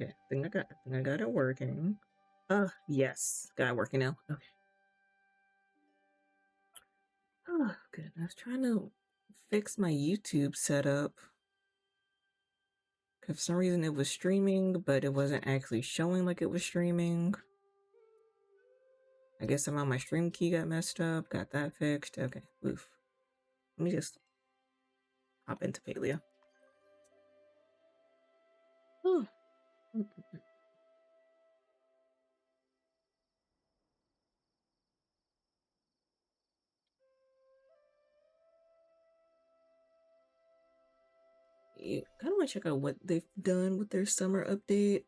Okay, I think I got it working. Yes, got it working now. Okay. Oh, good. I was trying to fix my YouTube setup. For some reason it was streaming, but it wasn't actually showing like it was streaming. I guess somehow my stream key got messed up. Got that fixed. Okay, oof. Let me just hop into Palia. Oh. You kind of want to check out what they've done with their summer update.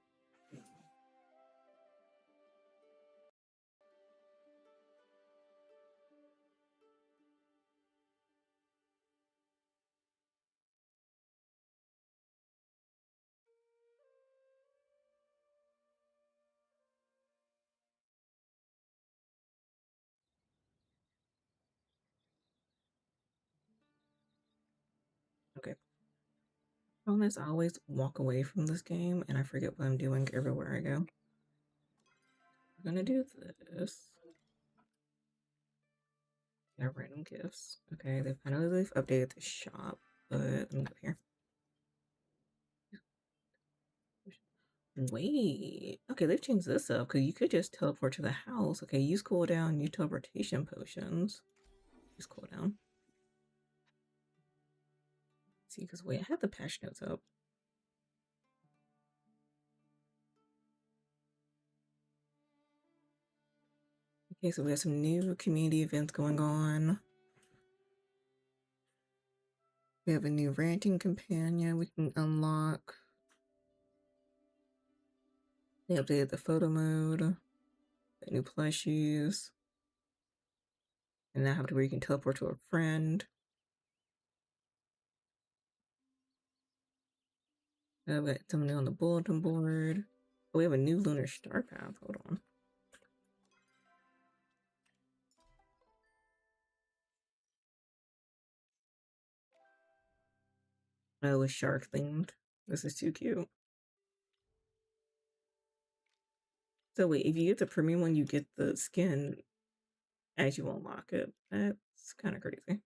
Okay. Problem is, I always walk away from this game and I forget what I'm doing everywhere I go. I'm gonna do this. Yeah, random gifts. Okay, I know they've updated the shop, but let me go here. Wait. Okay, they've changed this up because you could just teleport to the house. Okay, use cooldown, use teleportation potions. Use cooldown. See, because wait, I had the patch notes up. Okay, so we have some new community events going on. We have a new ranting companion we can unlock. They updated the photo mode, the new plushies, and now have to where you can teleport to a friend. We got something new on the bulletin board. Oh, we have a new lunar star path. Hold on. Oh, it's shark themed. This is too cute. So wait, if you get the premium one, you get the skin as you unlock it. That's kind of crazy.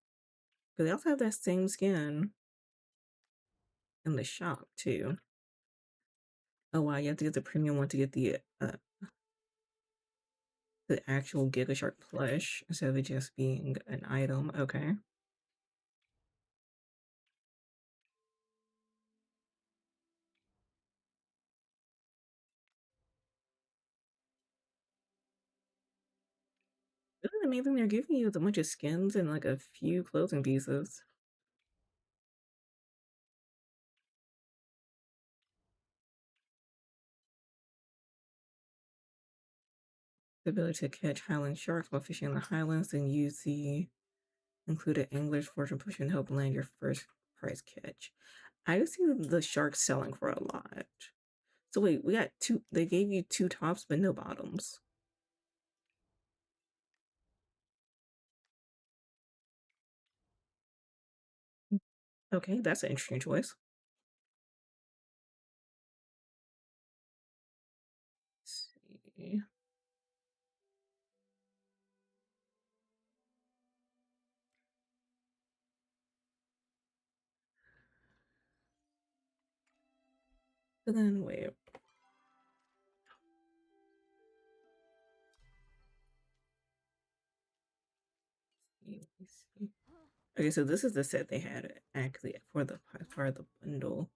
But they also have that same skin in the shop too. Oh wow, you have to get the premium one to get the actual Giga Shark plush instead of it just being an item. Okay. Isn't it amazing they're giving you a bunch of skins and like a few clothing pieces? The ability to catch Highland sharks while fishing in the Highlands and use the included English fortune push and help land your first prize catch. I see the sharks selling for a lot. So wait, we got two. They gave you two tops but no bottoms. Okay, that's an interesting choice. Let's see. So then wait. Let's see. Okay, so this is the set they had actually for the bundle.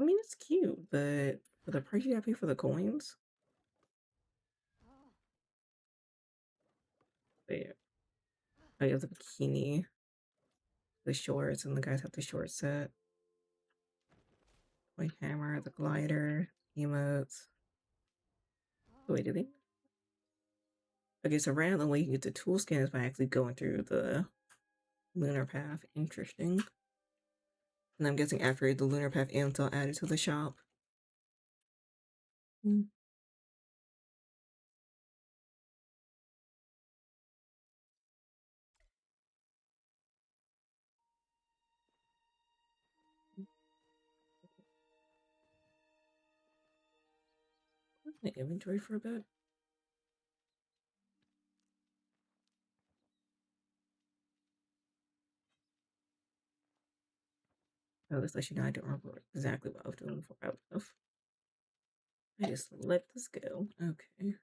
I mean, it's cute, but for the price you gotta pay for the coins. Wait, I have the bikini, the shorts, and the guys have the short set. White hammer, the glider, emotes. Wait, did they? Okay, so randomly you get the tool scan is by actually going through the lunar path. Interesting. And I'm guessing after the lunar path ends, I'll add it to the shop. Hmm. my inventory for a bit. Oh, this lets you know I don't remember exactly what I was doing before I left. I just let this go. Okay.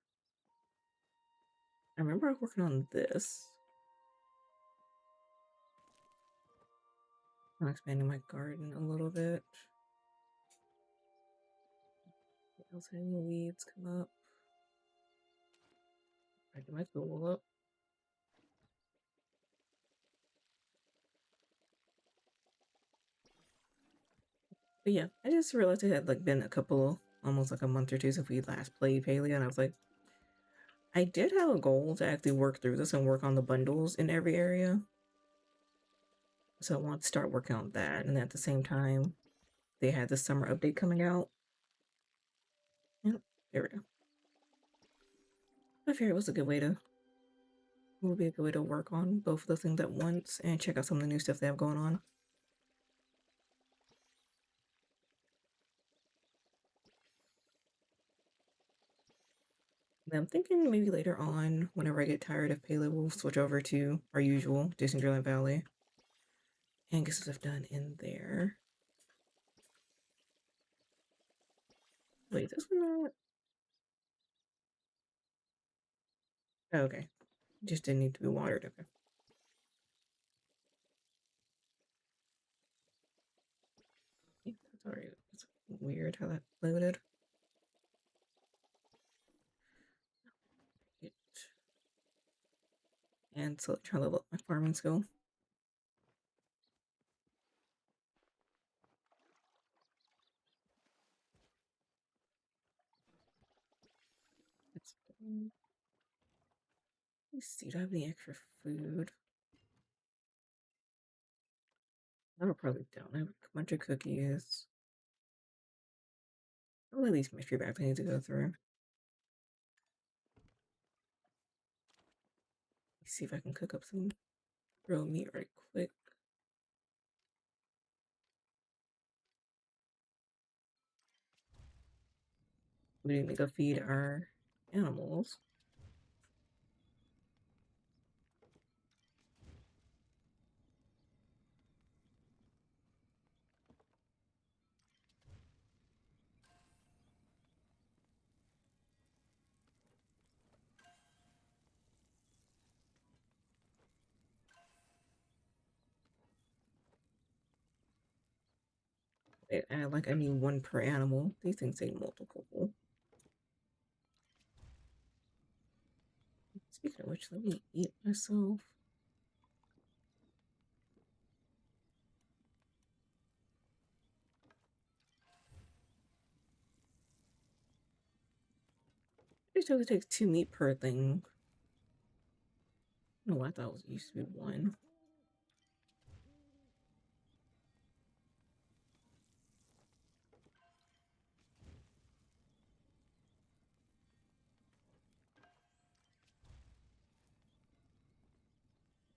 I remember I was working on this. I'm expanding my garden a little bit. What else? Any weeds come up? I do my pool up. But yeah, I just realized it had like been a couple, almost like a month or two since we last played Palia, and I was like, I did have a goal to actually work through this and work on the bundles in every area. So I want to start working on that, and at the same time, they had the summer update coming out. Yep, there we go. I figured it was a good way to, would be a good way to work on both of those things at once and check out some of the new stuff they have going on. And I'm thinking maybe later on, whenever I get tired of Palo, we'll switch over to our usual Disneyland Valley and get some stuff done in there. Wait, this one not? Oh, okay. Just didn't need to be watered. Okay. That's alright. It's weird how that loaded. It, and so try to level up my farming skill. Let's see, do I have any extra food? I probably don't. I have a bunch of cookies. All of these mystery bags I need to go through. Let's see if I can cook up some grilled meat right quick. We need to go feed our animals. I like I need one per animal. These things say multiple. Speaking of which, let me eat myself. It only takes 2 meat per thing. No, I thought it was used to be 1.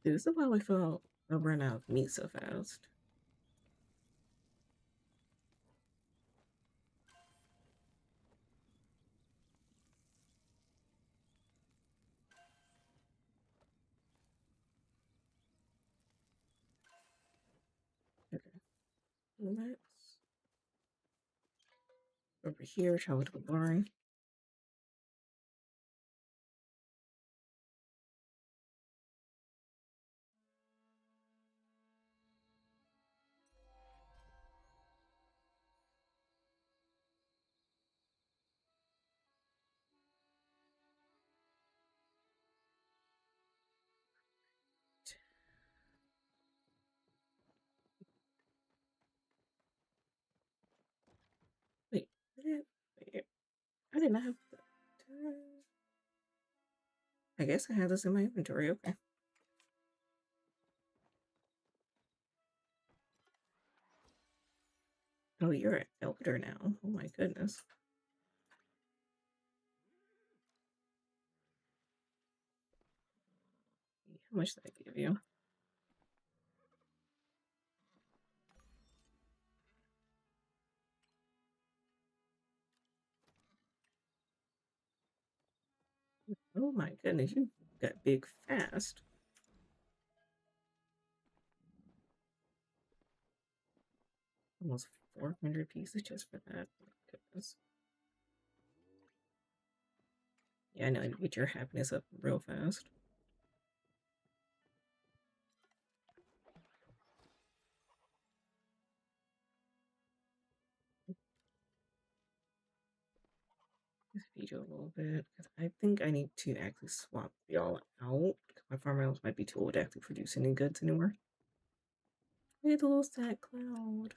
Dude, this is how I felt I run out of meat so fast. Okay, let's over here, travel to the barn. Wait, wait, I did not have that. I guess I have this in my inventory. Okay. Oh, you're an elder now. Oh my goodness. How much did I give you? Oh my goodness, you got big fast. Almost 400 pieces just for that. Oh my goodness. Yeah, I know. You get your happiness up real fast. Just feed you a little bit because I think I need to actually swap y'all out. My farmhouse might be too old to actually produce any goods anymore. Look at the little sad cloud.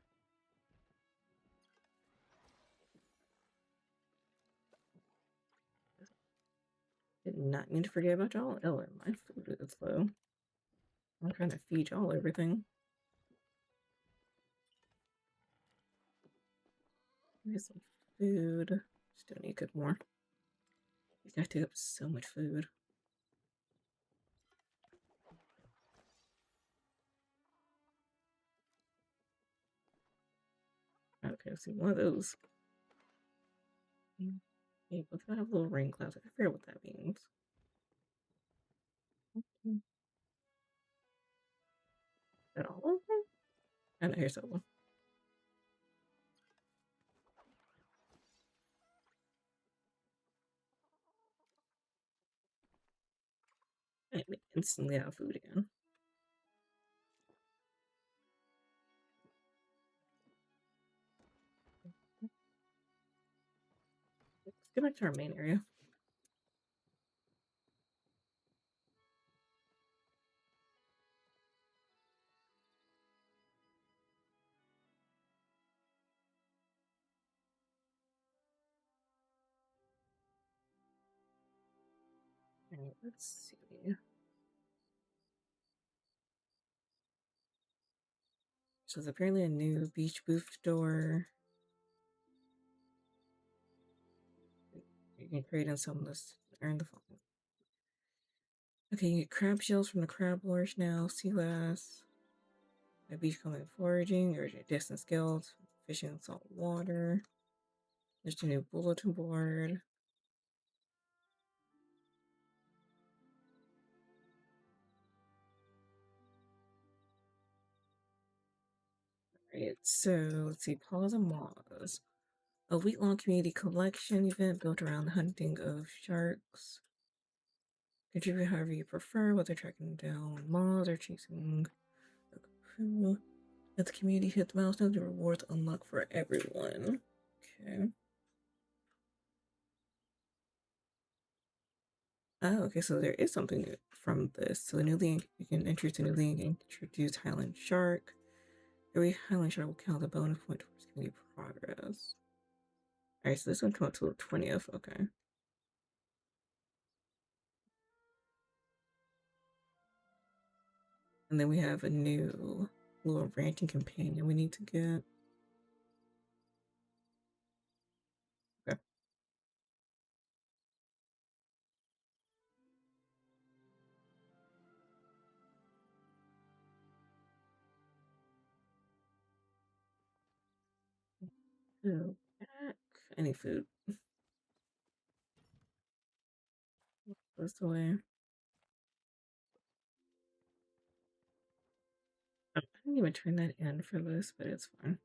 Did not need to forget about y'all. Ellen, my food is low. I'm trying to feed y'all everything. Get some food. Still need to cook more. These guys take up so much food. Okay, see one of those. Hey, look, I have little rain clouds. I forget what that means. Is that all of them? I know, here's one. I instantly out of food again. Let's get back to our main area. Alright, let's see. So there's apparently a new beach booth store. You can create and sell this. Earn the following. Okay, you get crab shells from the crab lords now. Sea glass. A beachcombing and foraging. Or distant skills. Fishing in salt water. There's a new bulletin board. Alright, so let's see. Pause and Moths. A week-long community collection event built around the hunting of sharks. Contribute however you prefer, whether tracking down moths or chasing a crew. Let the community hit the milestones, the rewards unlock for everyone. Okay. Oh, okay, so there is something new from this. So the new link, you can introduce a new link and introduce Highland Shark. Every Highland Shark will count as a bonus point towards community progress. Alright, so this one comes to the 20th, okay. And then we have a new little ranting companion we need to get. Okay. Go back. Any food. This way. I didn't even turn that in for this, but it's fine.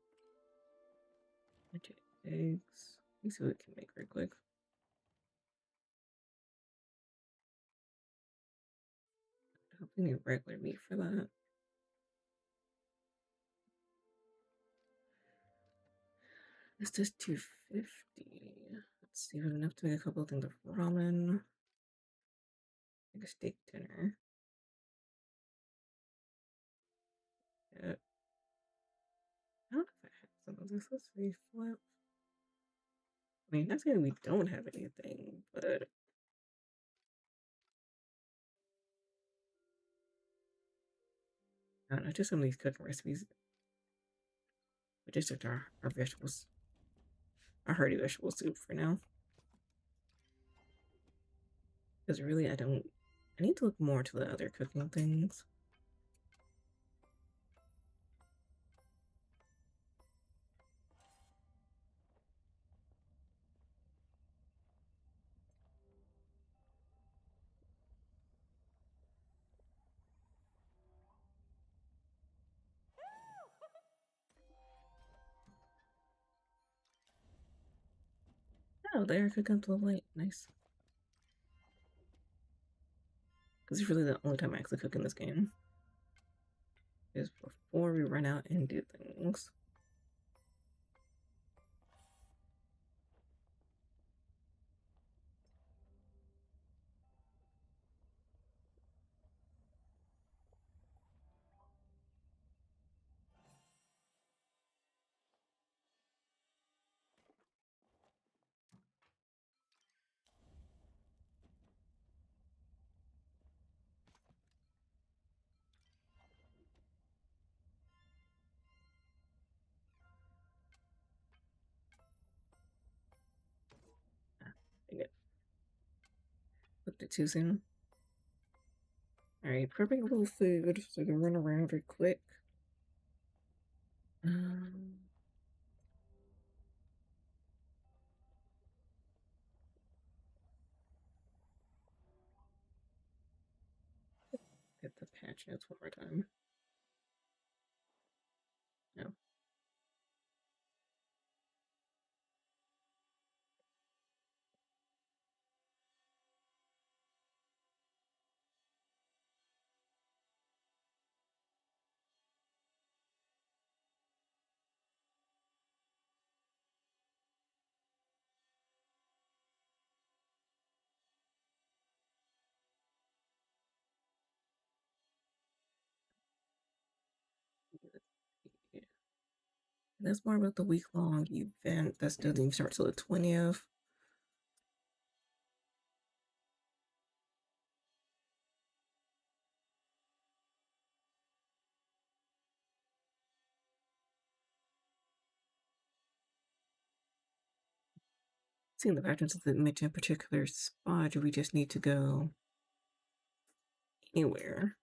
Eggs. Let me see what we can make real quick. I hope we need regular meat for that. This is 250. Let's see if I have enough to make a couple of things of ramen. Make a steak dinner. Yeah. I don't know if I have some of this. Let's see. Flip. I mean, not saying we don't have anything, but I don't know. Just some of these cooking recipes. We just took our vegetables, our hearty vegetable soup for now. Because really, I need to look more to the other cooking things. Oh, they are cooking up to the late. Nice. Because it's really the only time I actually cook in this game. Is before we run out and do things. Dang it. Looked it too soon. Alright, prepping a little food so we can run around real quick. Um, get the patch notes one more time. No. Yeah. That's more about the week-long event that doesn't even start till the 20th. Seeing the patterns that mention a particular spot, do we just need to go anywhere?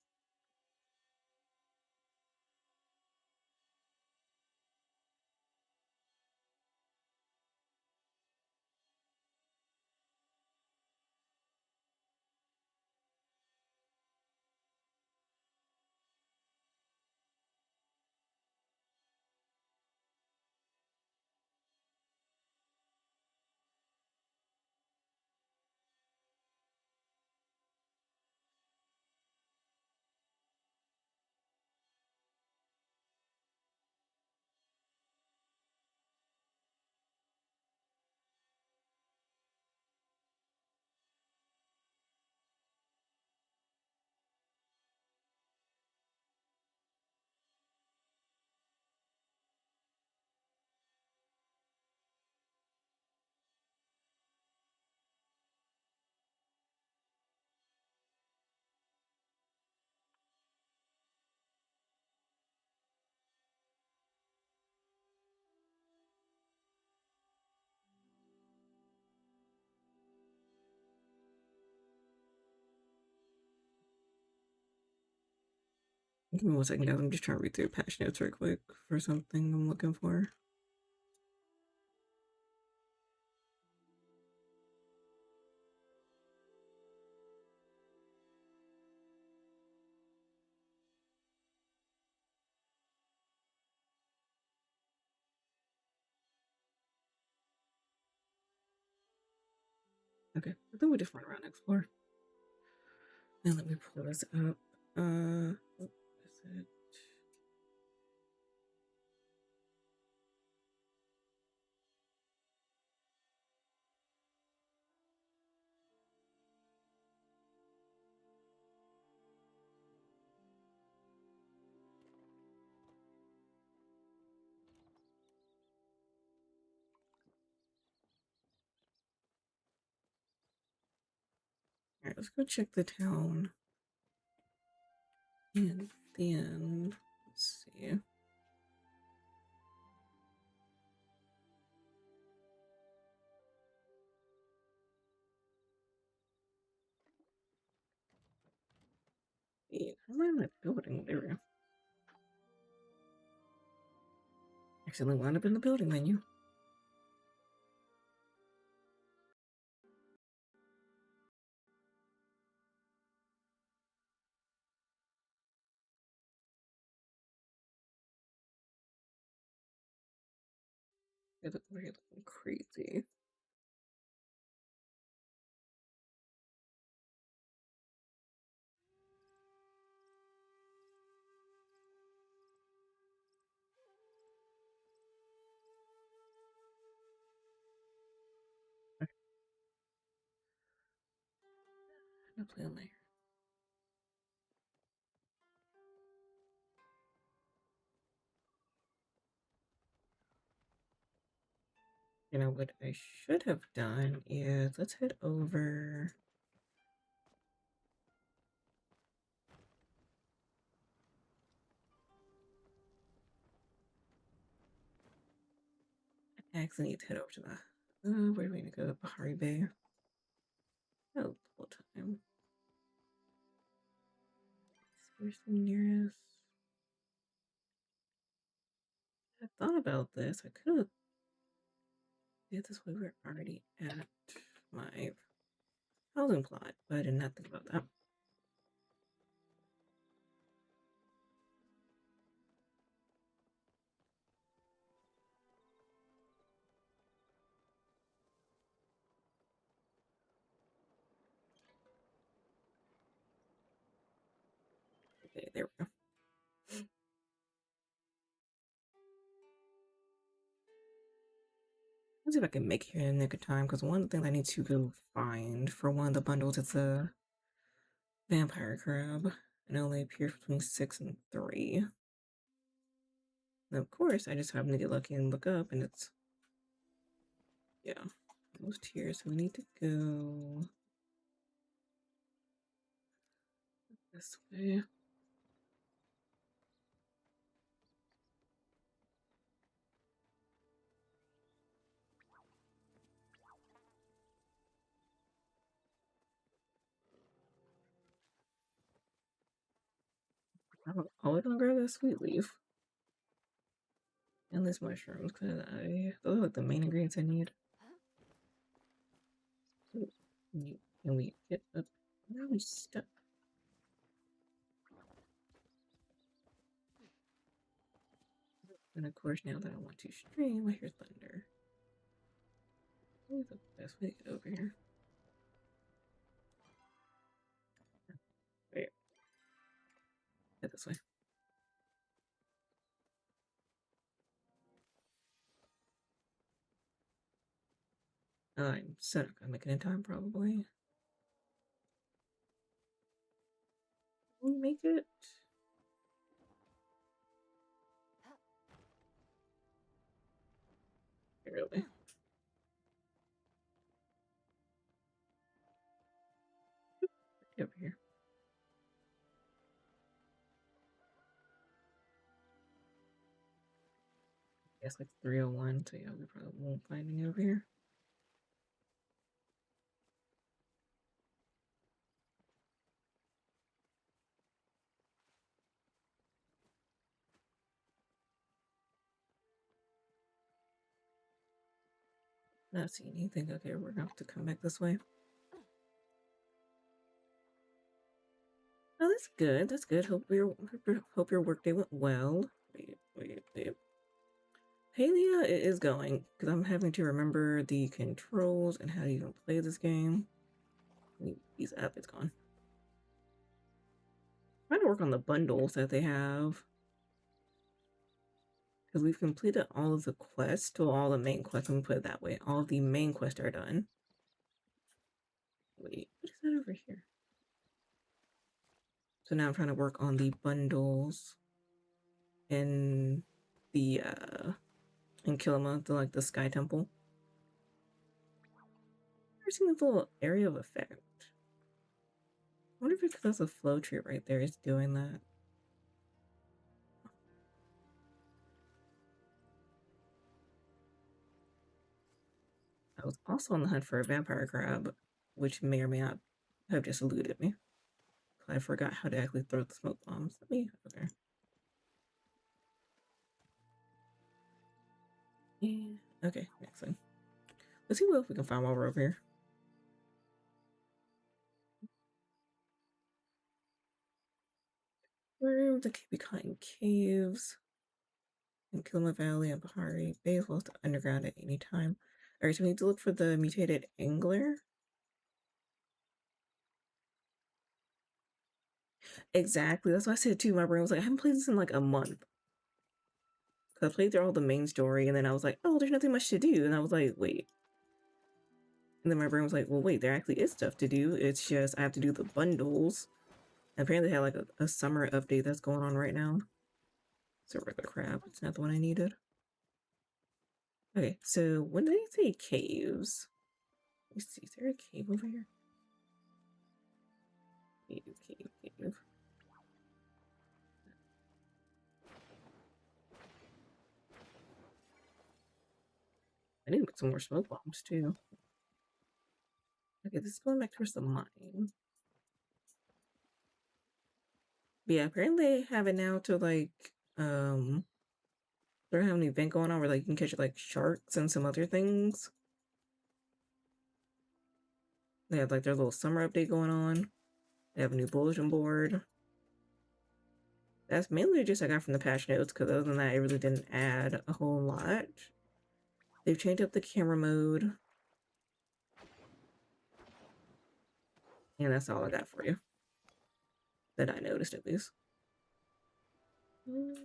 Give me 1 second, guys. I'm just trying to read through patch notes real quick for something I'm looking for. Okay, I think we just run around and explore. Now let me pull this up. What is it? Alright, let's go check the town. And then, let's see. Wait, how am I in my building? There we go. Accidentally wound up in the building menu. It looks like it's looking crazy. I play on there. You know what I should have done is let's head over. I actually need to head over to the where do we need to go? Bahari Bay. Oh, full time. Where's the nearest? I thought about this. I could have did this way. We're already at my housing plot, but I did not think about that. Okay, there we go. Let's see if I can make it here in the nick of time, because one of the things I need to go find for one of the bundles is a vampire crab. It only appears between 6 and 3. And of course, I just happen to get lucky and look up, and it's, yeah, almost here. So we need to go this way. I'm always gonna grab that sweet leaf and this mushrooms because those are like the main ingredients I need. So, can we get up? Where are we stuck? And of course, now that I want to stream, I hear thunder. What is the best way to get over here? Wait, get this way. I'm so not gonna make it in time, probably. Will we make it? Barely. Get over here. Yes, like 301, so yeah, we probably won't find any over here. Not seeing anything. Okay, we're gonna have to come back this way. Oh, that's good. That's good. Hope your workday went well. Wait. Palia is going because I'm having to remember the controls and how to even play this game. He's up. It's gone. I'm trying to work on the bundles that they have because we've completed all of the quests, to all the main quests. Let me put it that way. All of the main quests are done. Wait, what is that over here? So now I'm trying to work on the bundles in the in Kilima, the like the Sky Temple. I've never seen this little area of effect. I wonder if it's because that's a flow tree right there is doing that. I was also on the hunt for a vampire crab, which may or may not have just eluded me. I forgot how to actually throw the smoke bombs. Let me okay. Yeah. Okay, next thing. Let's see what else we can find while we're over here. Where the Behind caves in Kilima Valley and Bahari Bay as well as the underground at any time. Alright, so we need to look for the mutated angler. Exactly. That's what I said too. My brain was like, I haven't played this in like a month. Cause I played through all the main story and then I was like, oh, there's nothing much to do. And I was like, wait. And then my brain was like, well, wait, there actually is stuff to do. It's just I have to do the bundles. And apparently they had like a summer update that's going on right now. It's a regular crab. It's not the one I needed. Okay, so when did they say caves? Let me see, is there a cave over here? Cave. I need to put some more smoke bombs too. Okay, this is going back towards the mine. But yeah, apparently they have it now to like they're having an event going on where like you can catch like sharks and some other things. They have like their little summer update going on. They have a new bulletin board. That's mainly just I got from the patch notes because other than that, it really didn't add a whole lot. They've changed up the camera mode. And that's all I got for you. That I noticed at least. Let's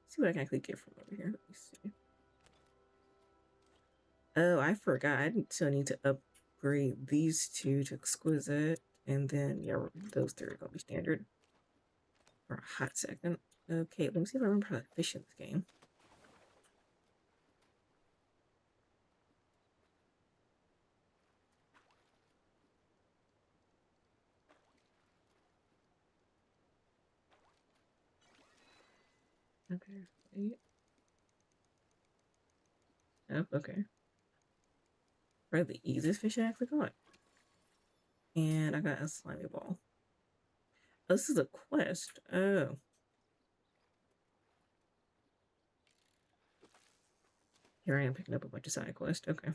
see what I can actually get from over here. Let me see. Oh, I forgot. I still need to upgrade these two to exquisite. And then, yeah, those three are going to be standard for a hot second. Okay, let me see if I remember how to fish in this game. Okay, wait. Oh, okay. Probably the easiest fish I actually got. And I got a slimy ball. Oh, this is a quest. Oh. Here I am picking up a bunch of side quests. Okay. Is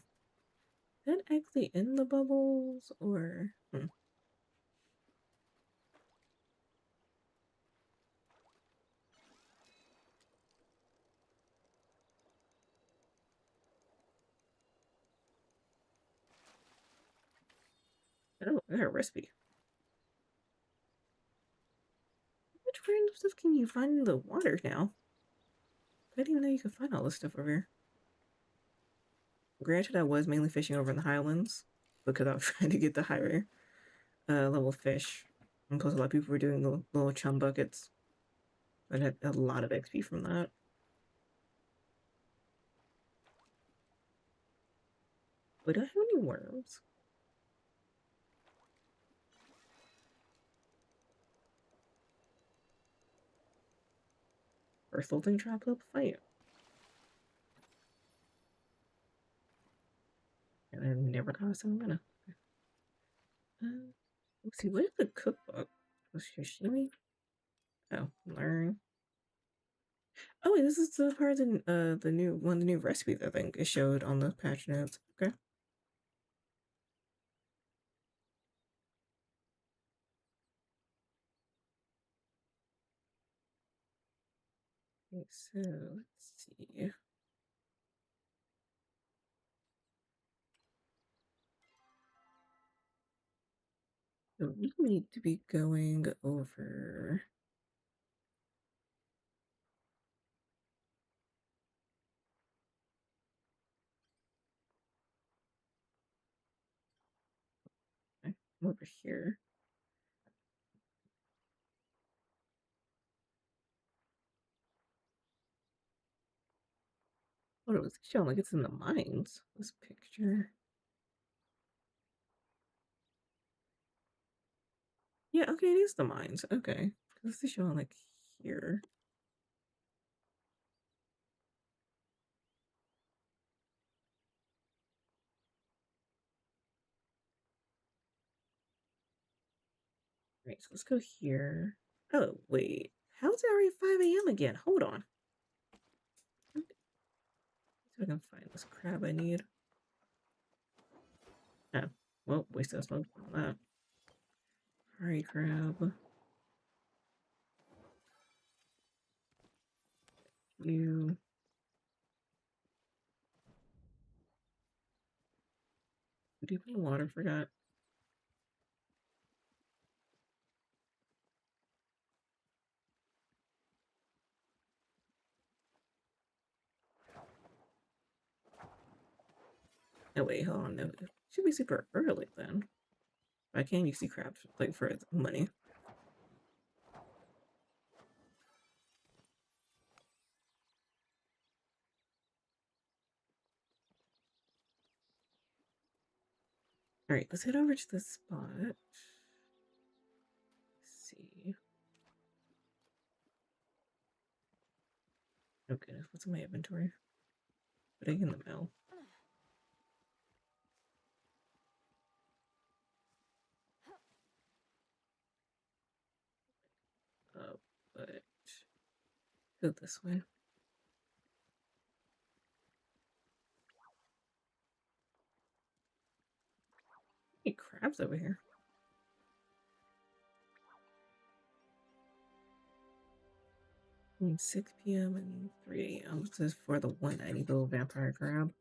that actually in the bubbles or Oh, I got a recipe. Which random stuff can you find in the water now? I didn't even know you could find all this stuff over here. Granted, I was mainly fishing over in the highlands because I was trying to get the higher level fish. And plus, a lot of people were doing the little chum buckets. I had a lot of XP from that. Wait, do I have any worms? First little thing trap up fight. And I never caught a salmon. Let's see, what is the cookbook? Was sashimi? Oh, learn. Oh wait, this is the part of the new one of the new recipes I think it showed on the patch notes. Okay. Okay, so let's see. So we need to be going over. Okay, over here. What it was showing like it's in the mines. This picture. Yeah, okay, it is the mines. Okay, this is showing like here. Right, so let's go here. Oh wait, how's it already 5 a.m. again? Hold on. See if I can find this crab I need. Oh, well, wasted a smoke on that. Alright, crab. You deep in the water, forgot. Oh wait, hold on. No, it should be super early then. I can use sea crabs like for money. All right, let's head over to this spot. Let's see. Oh goodness, what's in my inventory? Putting in the mail. But go this way. Hey, crabs over here. Between 6 p.m. and 3 a.m. This is for the 190 bill vampire crab.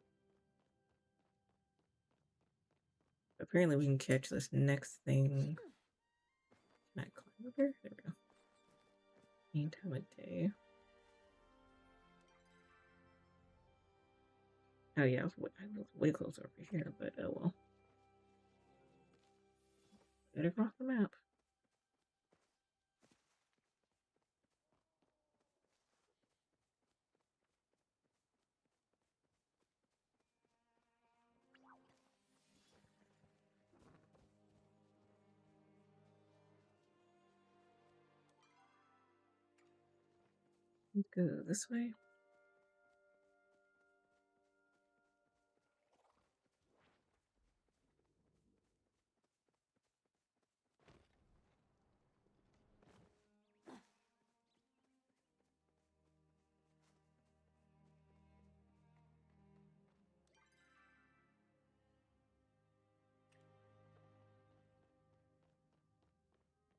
Apparently, we can catch this next thing. Can I climb up here? There we go. Any time of day. Oh yeah, I was way closer over here, but oh well. Get across the map. Let's go this way.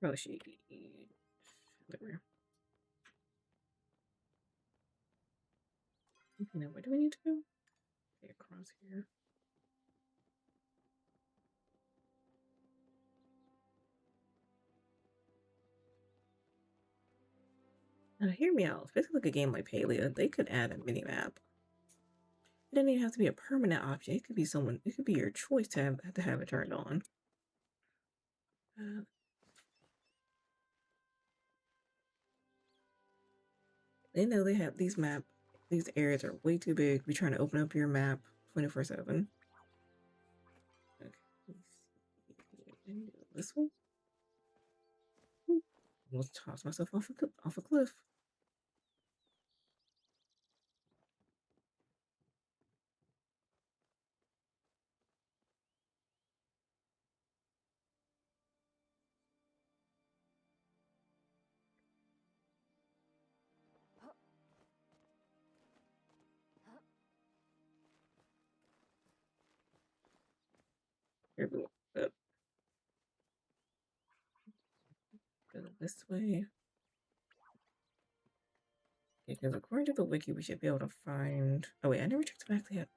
Oh, she. There we go. Okay, now where do we need to go? Okay, across here. Now, hear me out. Especially like a game like Palia, they could add a mini map. It doesn't even have to be a permanent option. It could be someone. It could be your choice to have it turned on. Uh, they know they have these map. These areas are way too big. Be trying to open up your map 24/7. Okay, this one. Almost toss myself off a cliff. Here we go. Go this way. Because according to the wiki, we should be able to find. Oh wait, I never checked the back yet.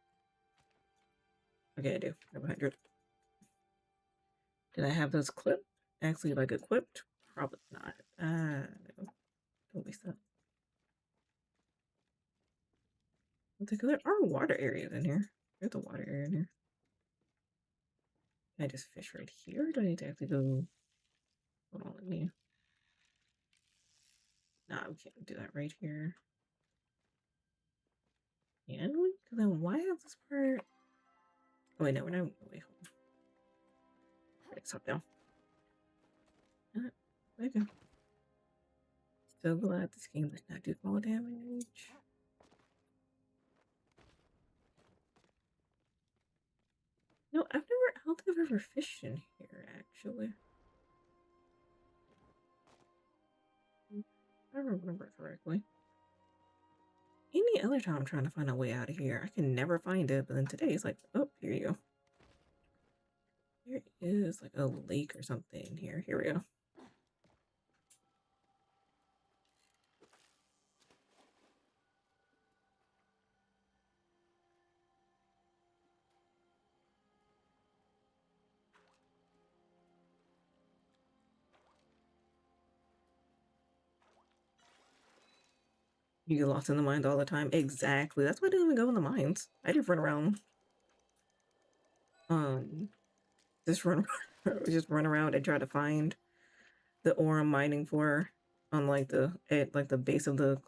Okay, I do. I have 100. Did I have those clipped? Actually, like equipped? Probably not. No. Don't waste that. There are water areas in here. There's a water area in here. Can I just fish right here? Or do I need to actually go? Hold on, let me. Nah, we can't do that right here. Can we? Because then why have this part? Oh wait, no, we're not. Wait, hold on. Right, stop down. Okay. So glad this game does not do fall damage. No, I don't think I've ever fished in here, actually. If I remember correctly. Any other time I'm trying to find a way out of here, I can never find it, but then today it's like, oh, here you go. There is like a lake or something here. Here we go. You get lost in the mines all the time. Exactly. That's why I didn't even go in the mines. I just run around. just run just run around and try to find the ore I'm mining for on like the base of the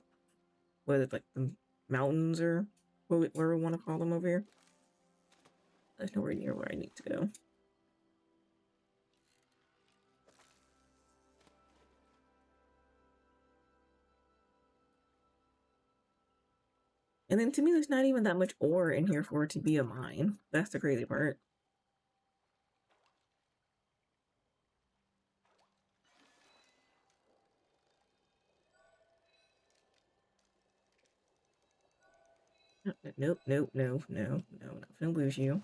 what is it, like the mountains or where we want to call them over here. There's nowhere near where I need to go. And then to me, there's not even that much ore in here for it to be a mine. That's the crazy part. Nope, nope, no, no, no, not gonna lose you.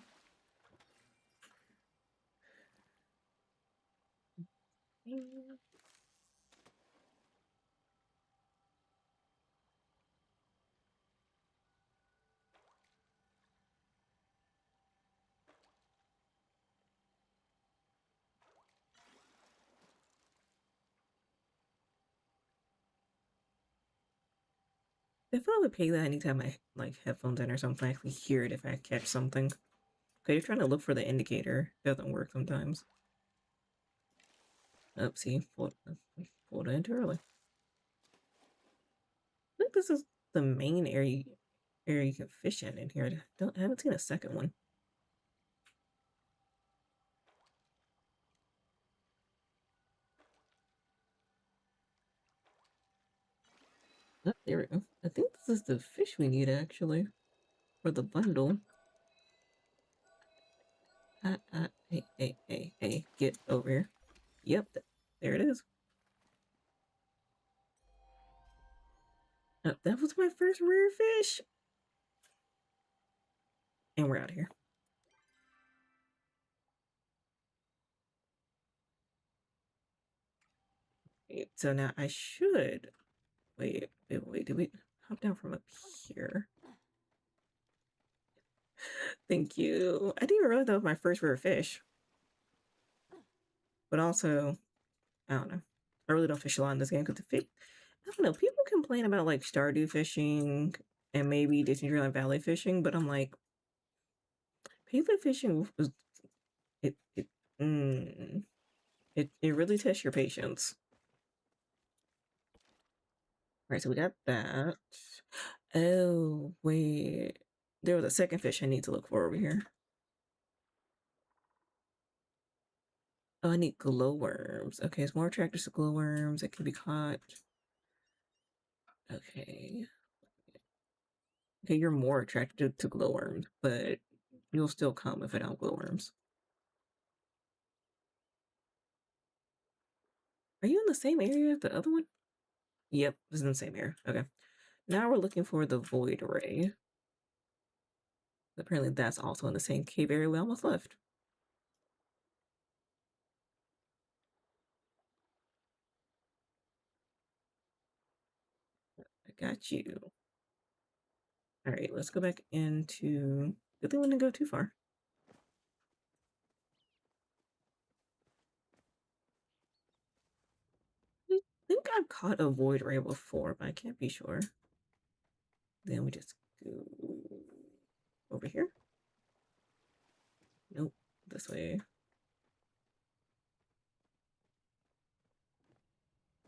If I would pay that anytime I like headphones in or something, I actually hear it if I catch something. Okay, you're trying to look for the indicator. It doesn't work sometimes. Oh, see, pulled it in too early. I think this is the main area you can fish in here. I haven't seen a second one. Oh, there we go. I think this is the fish we need actually for the bundle. Hey, get over here. Yep, there it is. Oh, that was my first rare fish. And we're out of here. So now I should wait. Did we hop down from up here? Thank you. I didn't even realize that was my first rare fish. But also, I don't know. I really don't fish a lot in this game because the fish. I don't know. People complain about like Stardew fishing and maybe Disneyland Valley fishing, but I'm like, Paylet fishing was it it mm, it really tests your patience. All right, so we got that. Oh wait, there was a second fish I need to look for over here. Oh, I need glowworms. Okay, it's more attracted to glowworms. It can be caught. Okay. Okay, you're more attracted to glowworms, but you'll still come if I don't glowworms. Are you in the same area as the other one? Yep, it's in the same area. Okay. Now we're looking for the void ray. Apparently that's also in the same cave area we almost left. I got you. All right, let's go back into. Good thing we didn't go too far. I think I've caught a void ray before, but I can't be sure. Then we just go over here. Nope, this way.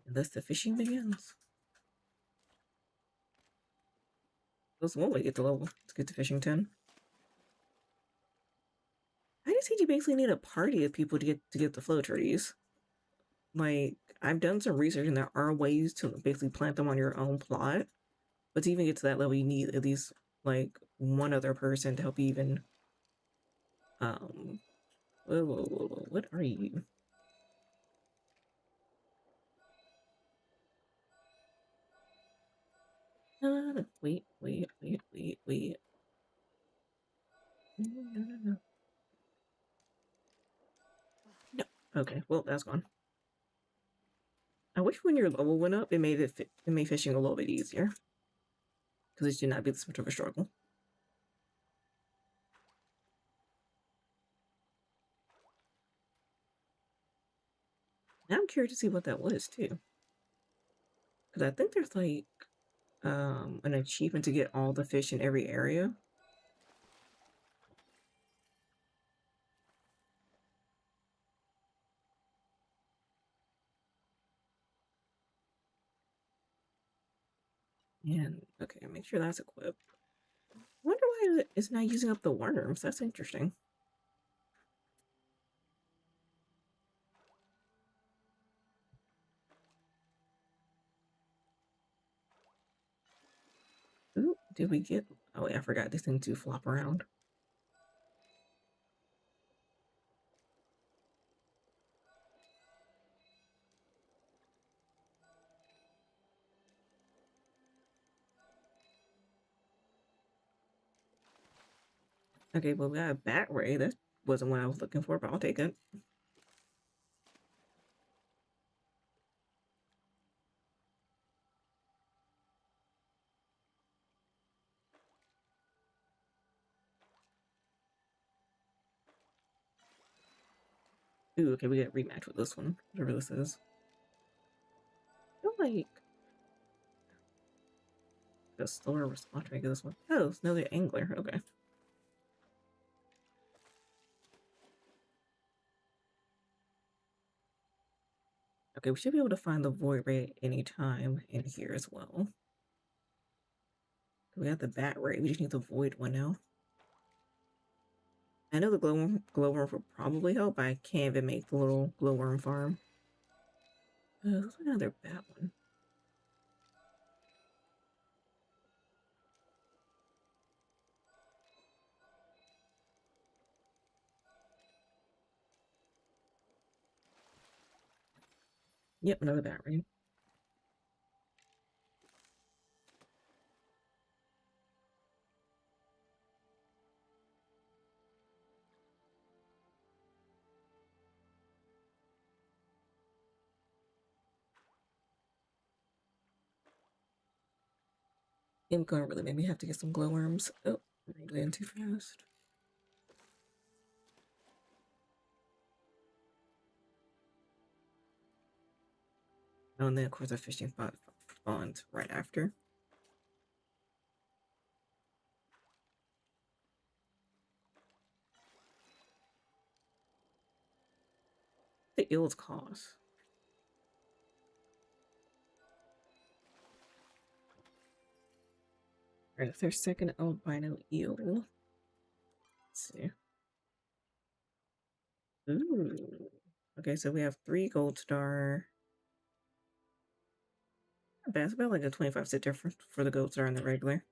And thus the fishing begins. That's one way to get the level. Let's get to fishing 10. I just think you basically need a party of people to get the flow trees. Like, I've done some research and there are ways to basically plant them on your own plot. But to even get to that level, you need at least like one other person to help you even whoa, what are you? Wait. No. No. Okay, well that's gone. I wish when your level went up, it made fishing a little bit easier because it should not be this much of a struggle. Now I'm curious to see what that was too, because I think there's like an achievement to get all the fish in every area. And okay, make sure that's equipped. Wonder why it's not using up the worms. That's interesting. Ooh, did we get? Oh, yeah, I forgot these things do flop around. Okay, well, we got a bat ray. That wasn't what I was looking for, but I'll take it. Ooh, okay, we get a rematch with this one, whatever this is. I feel like a slower response rate to this one. Oh, it's another angler. Okay. Okay, we should be able to find the void ray at any time in here as well. We have the bat ray. We just need the void one now. I know the glowworm will probably help, but I can't even make the little glowworm farm. Looks like another bat one. Yep, another bat ray. I'm gonna really make me have to get some glowworms. Oh, I ran too fast. Oh, and then of course the fishing spot spawns right after. The eels cost. Right, it's their second albino eel. Let's see. Ooh. Okay, so we have 3 gold star. Not bad. It's about like a 25 cent difference for the gold star and the regular.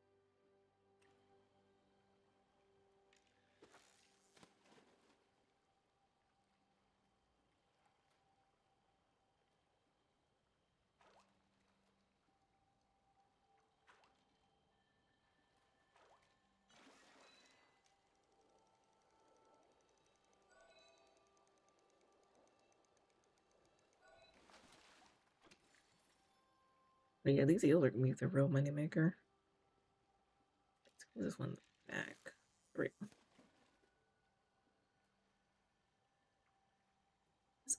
But yeah, these eels are gonna be the real moneymaker. Let's give this one back. Great.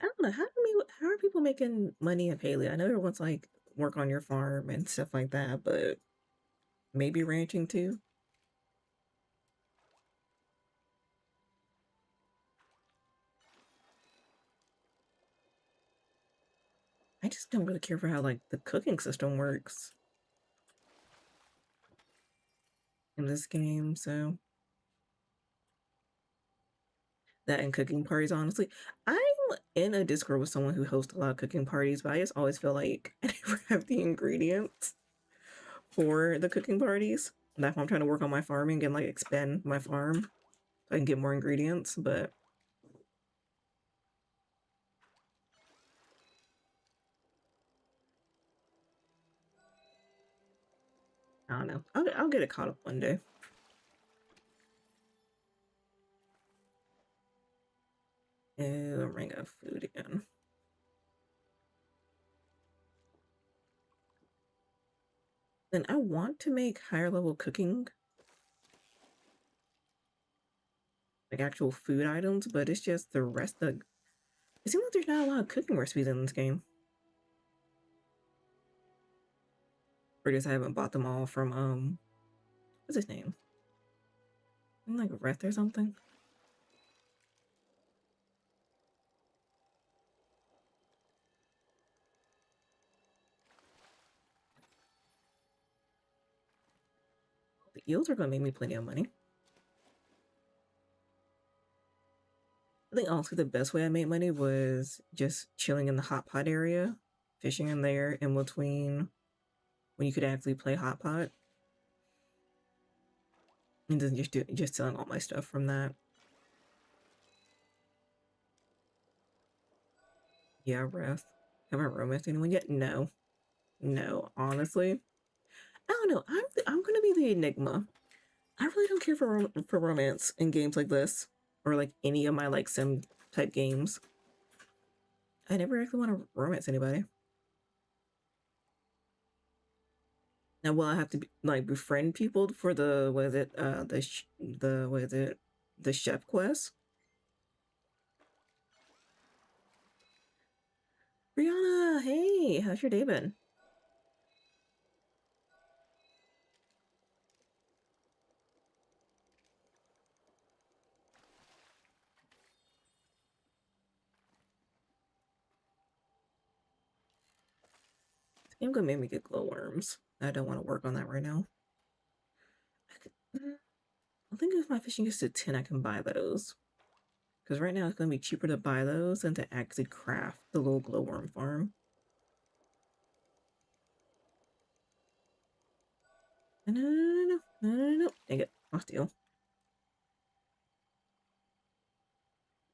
I don't know how are people making money in Palia? I know everyone's like work on your farm and stuff like that, but maybe ranching too. I just don't really care for how like the cooking system works in this game. So that and cooking parties, honestly, I'm in a Discord with someone who hosts a lot of cooking parties, but I just always feel like I never have the ingredients for the cooking parties. That's why I'm trying to work on my farming and like expand my farm so I can get more ingredients. But I don't know. I'll get it caught up one day. Ring of food again. Then I want to make higher level cooking, like actual food items, but it's just the rest of. It seems like there's not a lot of cooking recipes in this game. Or just I haven't bought them all from what's his name? Like Reth or something. eels are gonna make me plenty of money. I think honestly the best way I made money was just chilling in the hot pot area, fishing in there in between when you could actually play hot pot, and then just selling all my stuff from that. Yeah, Wrath. Have I romanced anyone yet? No, no. Honestly, I don't know. I'm gonna be the enigma. I really don't care for romance in games like this, or like any of my like sim type games. I never actually want to romance anybody. Now, will I have to be, like befriend people for the what is it? The what is it? The chef quest? Brianna, hey, how's your day been? I'm gonna make me get glowworms. I don't want to work on that right now. I think if my fishing gets to 10, I can buy those. Because right now it's gonna be cheaper to buy those than to actually craft the little glowworm farm. No, no, no, no, no, no, no. Dang it, I'll steal.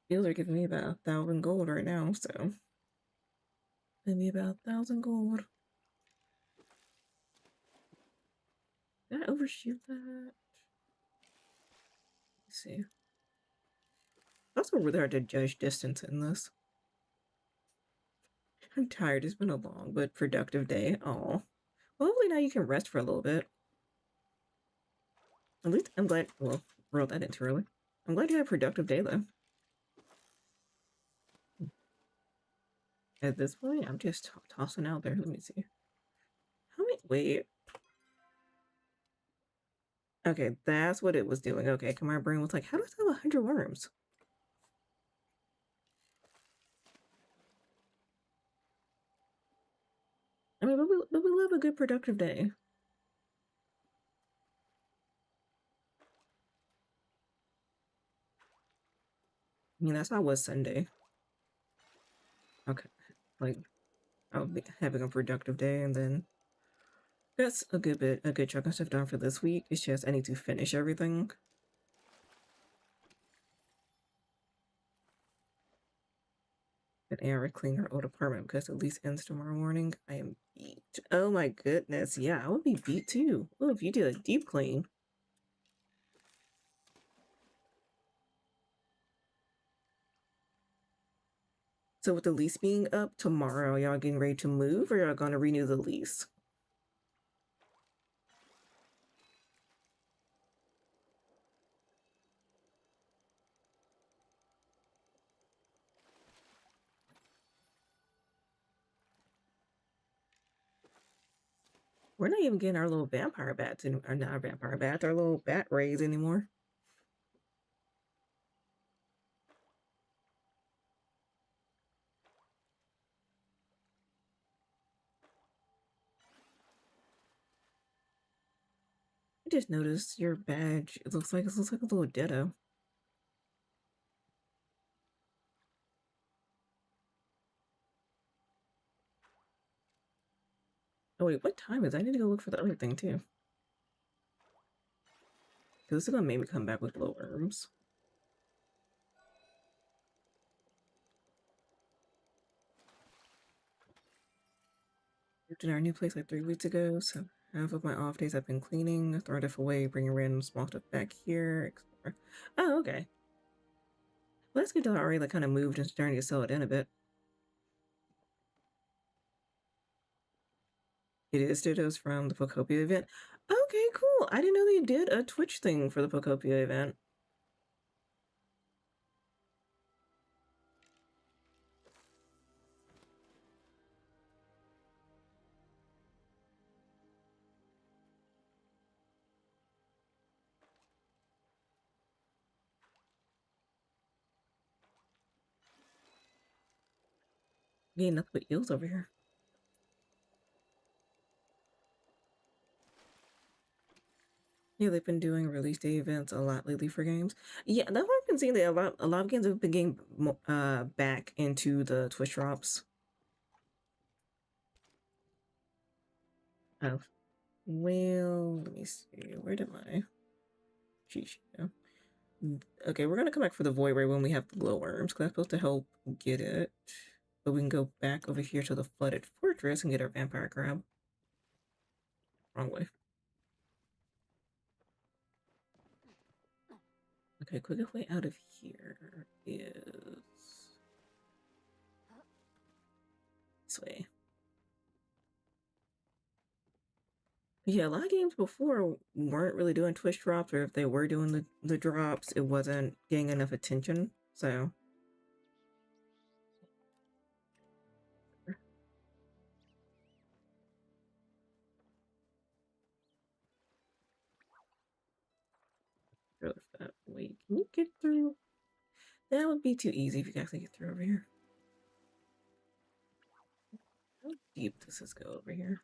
Deals are giving me about 1,000 gold right now, so maybe about 1,000 gold. Did I overshoot that? Let's see. Also really hard to judge distance in this. I'm tired. It's been a long but productive day. Oh, well, hopefully now you can rest for a little bit. At least I'm glad. Well, wrote that in too early. I'm glad you had a productive day though. At this point, I'm just tossing out there. Let me see. How many? Wait. Okay, that's what it was doing. Okay, my brain was like, how does it have 100 worms? I mean, but we love a good productive day. I mean, that's how it was Sunday. Okay, like I'll be having a productive day, and then that's a good chunk of stuff done for this week. It's just I need to finish everything. And Eric clean her old apartment because at least ends tomorrow morning. I am beat. Oh my goodness, yeah, I would be beat too. Oh, if you did a deep clean. So with the lease being up tomorrow, y'all getting ready to move, or y'all gonna renew the lease? We're not even getting our little vampire bats, or not our vampire bats, our little bat rays anymore. I just noticed your badge. It looks like a little ditto. Oh wait, what time is it? I need to go look for the other thing too. Because this is gonna make me come back with glowworms. Moved in our new place like 3 weeks ago, so half of my off days I've been cleaning, throwing stuff away, bringing random small stuff back here, etc. Oh, okay. Well, that's good to already like kind of moved and starting to sell it in a bit. It is Dittos from the Pocopia event. Okay, cool. I didn't know they did a Twitch thing for the Pocopia event. Getting nothing but eels over here. Yeah, they've been doing release day events a lot lately for games. Yeah, that's what I've been seeing. That a lot of games have been getting back into the Twitch drops. Oh, well, let me see. Where did my cheat sheet go? Okay, we're gonna come back for the Void Ray when we have the glowworms, because that's supposed to help get it. But we can go back over here to the Flooded Fortress and get our Vampire Crab. Wrong way. Okay, quickest way out of here is this way. Yeah, a lot of games before weren't really doing Twitch drops, or if they were doing the drops, it wasn't getting enough attention. So, wait, can you get through? That would be too easy if you can actually get through over here. How deep does this go over here?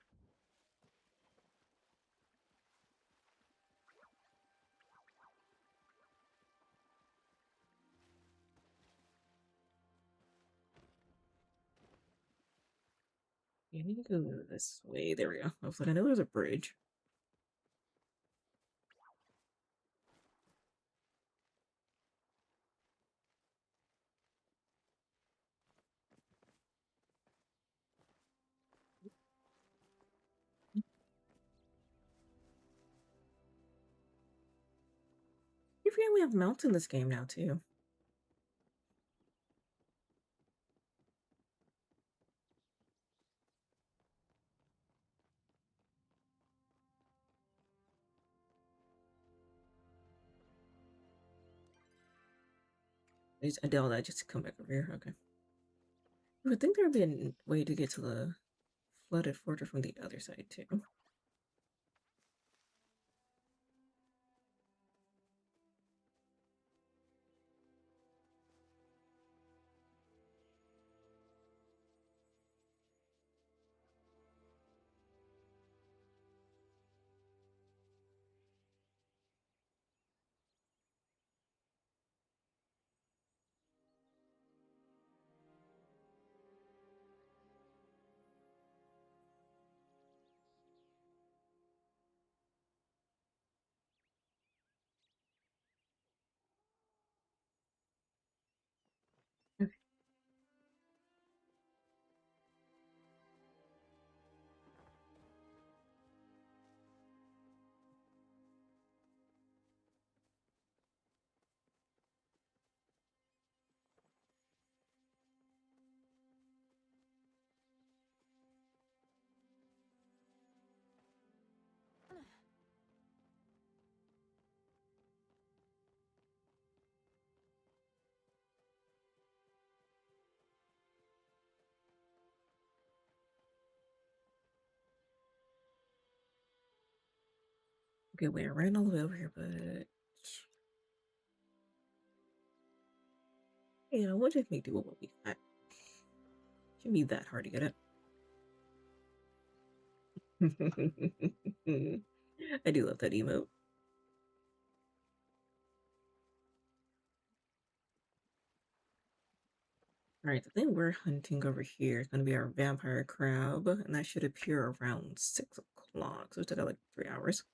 You need to go this way. There we go. I was like, I know there's a bridge. You forget we have mounts in this game now too. I did all that just to come back over here. Okay. I would think there would be a way to get to the Flooded Fortress from the other side too. Okay. Okay, wait, I ran all the way over here, but yeah, we'll just make do with what we got. Shouldn't be that hard to get it. I do love that emote. Alright, the thing we're hunting over here is going to be our vampire crab, and that should appear around 6 o'clock, so it's got like 3 hours.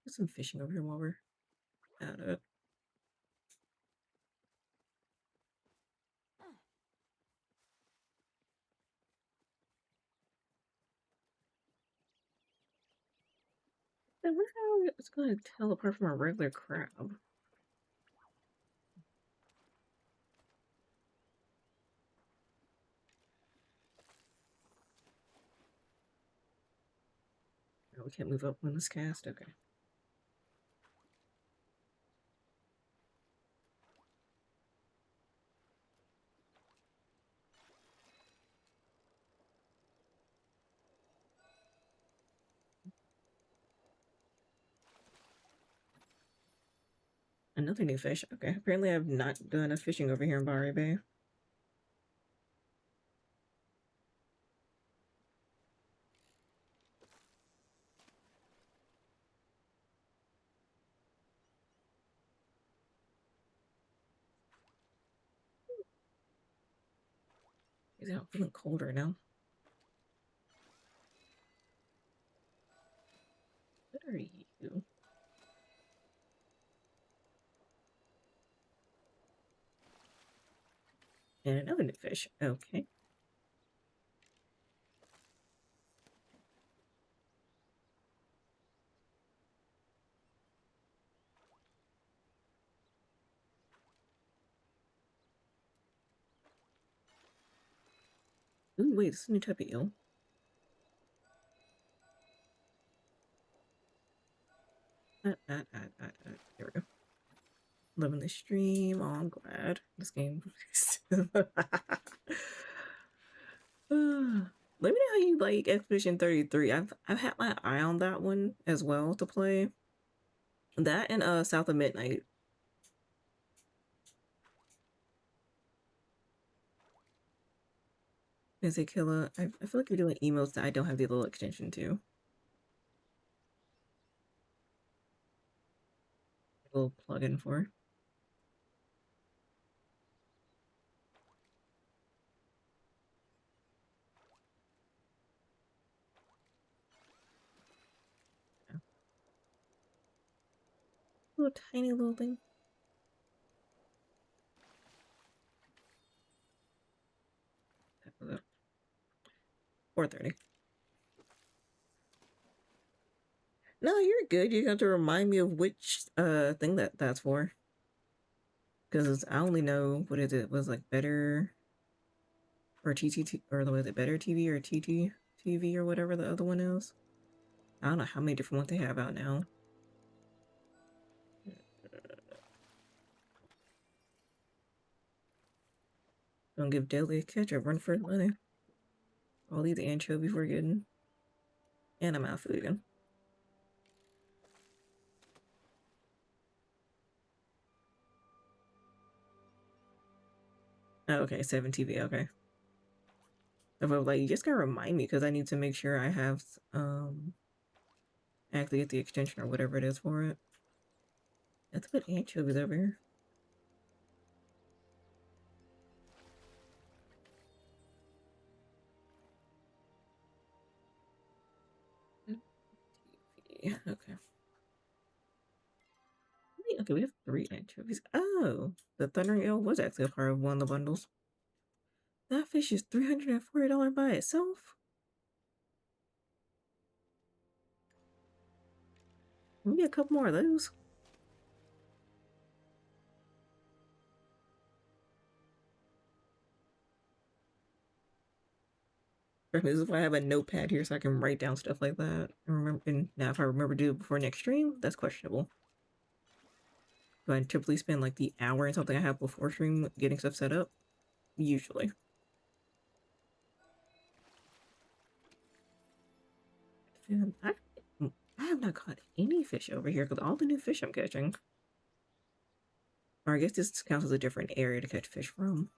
There's some fishing over here while we're at it. I wonder how it's going to tell apart from a regular crab. Oh, we can't move up when this cast? Okay. Another new fish. Okay, apparently I've not done enough fishing over here in Barry Bay. I'm feeling colder now. What are you? And another new fish. Okay. Ooh, wait, this is a new type of eel. Here we go. Loving the stream. Oh, I'm glad. This game. Let me know how you like Expedition 33. I've had my eye on that one as well to play. That and South of Midnight. Is a killer. I feel like you're doing emotes that I don't have the little extension to. A little plugin for. Yeah. Little tiny little thing. 4:30. No, you're good. You have to remind me of which thing that's for. Because I only know what is it was like better or TTT or was it better TV or TT TV or whatever the other one is. I don't know how many different ones they have out now. Don't give Daily a catch or run for money. All these anchovies we're getting. And I'm out of food again. Oh, okay, 7 TV, okay. I was like, you just gotta remind me because I need to make sure I have actually get the extension or whatever it is for it. That's what anchovies over here. TV, okay. Okay, we have 3 anchovies. Oh, the thundering eel was actually a part of one of the bundles. That fish is $340 by itself. Maybe a couple more of those. This is why I have a notepad here so I can write down stuff like that. And now if I remember to do it before next stream, that's questionable. Do I typically spend like the hour and something I have before stream getting stuff set up? Usually. And I have not caught any fish over here because all the new fish I'm catching. Or I guess this counts as a different area to catch fish from.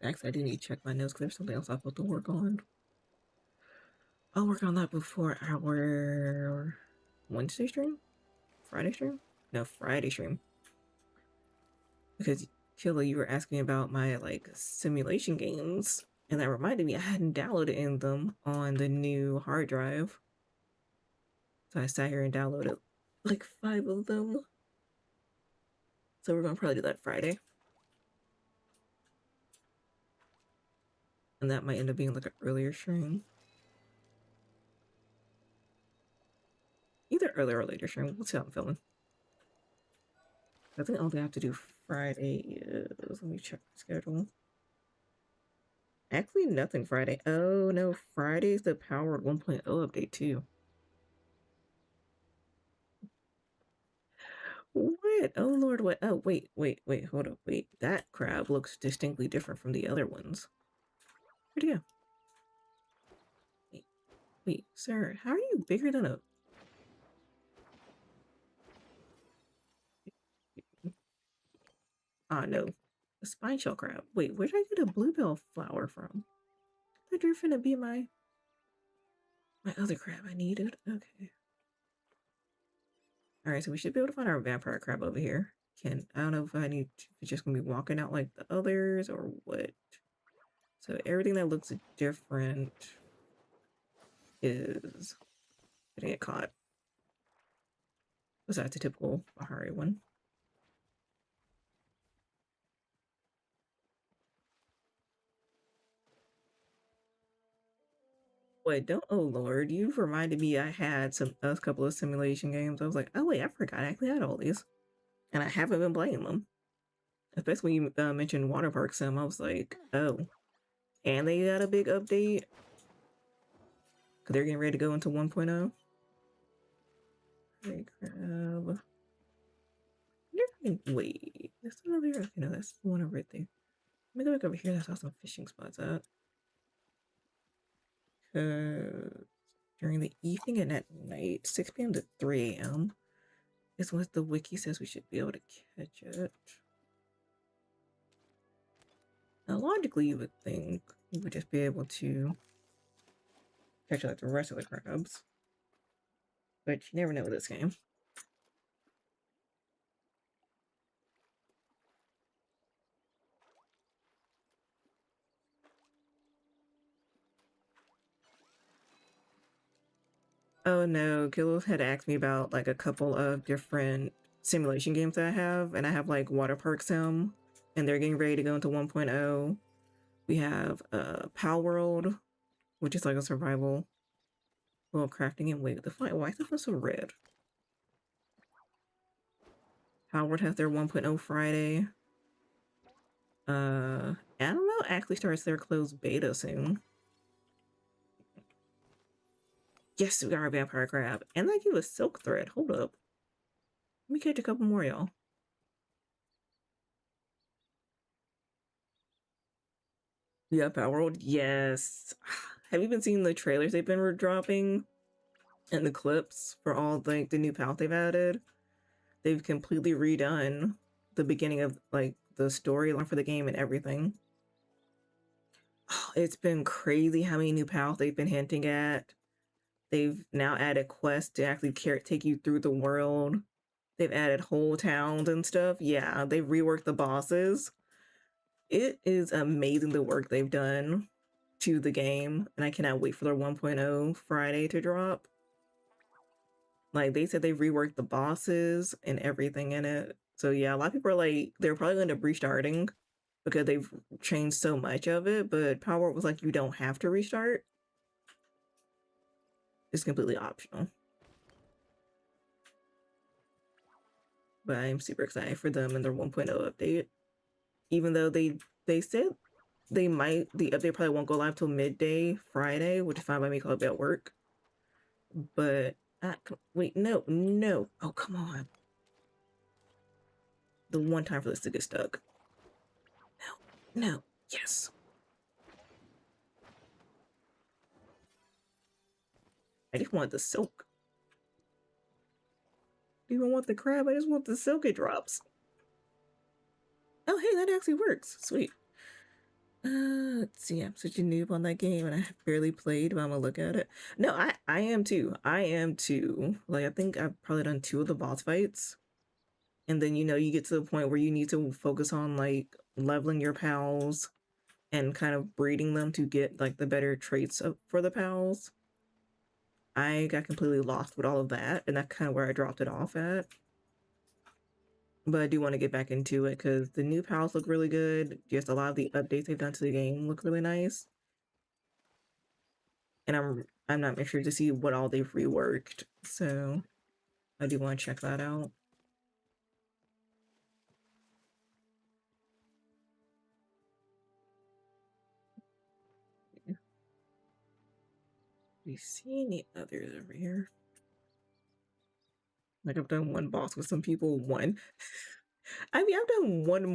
Actually, I do need to check my notes because there's something else I'm supposed to work on. I'll work on that before our Wednesday stream? Friday stream? No, Friday stream. Because Killa, you were asking about my like simulation games, and that reminded me I hadn't downloaded any of them on the new hard drive. So I sat here and downloaded like 5 of them. So we're gonna probably do that Friday. And that might end up being like an earlier stream. Either earlier or later stream. We'll see how I'm feeling. I think all I have to do Friday is let me check the schedule. Actually, nothing Friday. Oh no, Friday's the Powered 1.0 update too. What? Oh Lord, what? Oh, wait, hold up, wait. That crab looks distinctly different from the other ones. Where'd he go? Wait, sir, how are you bigger than a... Ah, no. A spine shell crab. Wait, where did I get a bluebell flower from? That you're finna be my other crab I needed. Okay. All right, so we should be able to find our vampire crab over here. I don't know if if it's just gonna be walking out like the others or what. So everything that looks different is gonna get caught. Besides the typical Bahari one. Wait, don't, oh lord, you've reminded me I had a couple of simulation games. I was like, oh wait, I forgot I actually had all these. And I haven't been playing them. Especially when you mentioned Water Park Sim, I was like, oh. And they got a big update. Because they're getting ready to go into 1.0. Hey, crab. Wait, there's one over here. Okay, no, that's the one over right there. Let me go back over here. That's also fishing spots at. During the evening and at night, 6 p.m. to 3 a.m. is what the wiki says we should be able to catch it. Now, logically, you would think we would just be able to catch like the rest of the crabs. But you never know with this game. Oh no, Kilo had asked me about like a couple of different simulation games that I have, and I have like Water Park Sim, and they're getting ready to go into 1.0. We have Power World, which is like a survival little crafting game. Wait, why is the phone so red? Power World has their 1.0 Friday. Animal actually starts their closed beta soon. Yes, we got our vampire crab. And they give us silk thread. Hold up. Let me catch a couple more, y'all. Yeah, Power World. Yes. Have you been seeing the trailers they've been dropping? And the clips for all like the new pals they've added? They've completely redone the beginning of like the storyline for the game and everything. It's been crazy how many new pals they've been hinting at. They've now added quests to actually take you through the world. They've added whole towns and stuff. Yeah, they've reworked the bosses. It is amazing the work they've done to the game, and I cannot wait for their 1.0 Friday to drop. Like, they said they've reworked the bosses and everything in it. So yeah, a lot of people are like, they're probably going to be restarting because they've changed so much of it, but Power was like, you don't have to restart. It's completely optional. But I'm super excited for them and their 1.0 update. Even though they said the update probably won't go live till midday Friday, which is fine by me because I'll be at work. But wait, no. Oh, come on. The one time for this to get stuck. No. Yes. I just want the silk. I don't even want the crab. I just want the silk it drops. Oh, hey, that actually works. Sweet. Let's see. I'm such a noob on that game, and I have barely played. But I'm gonna look at it. No, I am too. I am too. Like, I think I've probably done 2 of the boss fights, and then you get to the point where you need to focus on like leveling your pals and kind of breeding them to get like the better traits for the pals. I got completely lost with all of that, and that's kind of where I dropped it off at. But I do want to get back into it because the new pals look really good. Just a lot of the updates they've done to the game look really nice. And I'm not sure to see what all they've reworked. So I do want to check that out. Do we see any others over here? Like, I've done one boss with some people. One. I mean, I've done one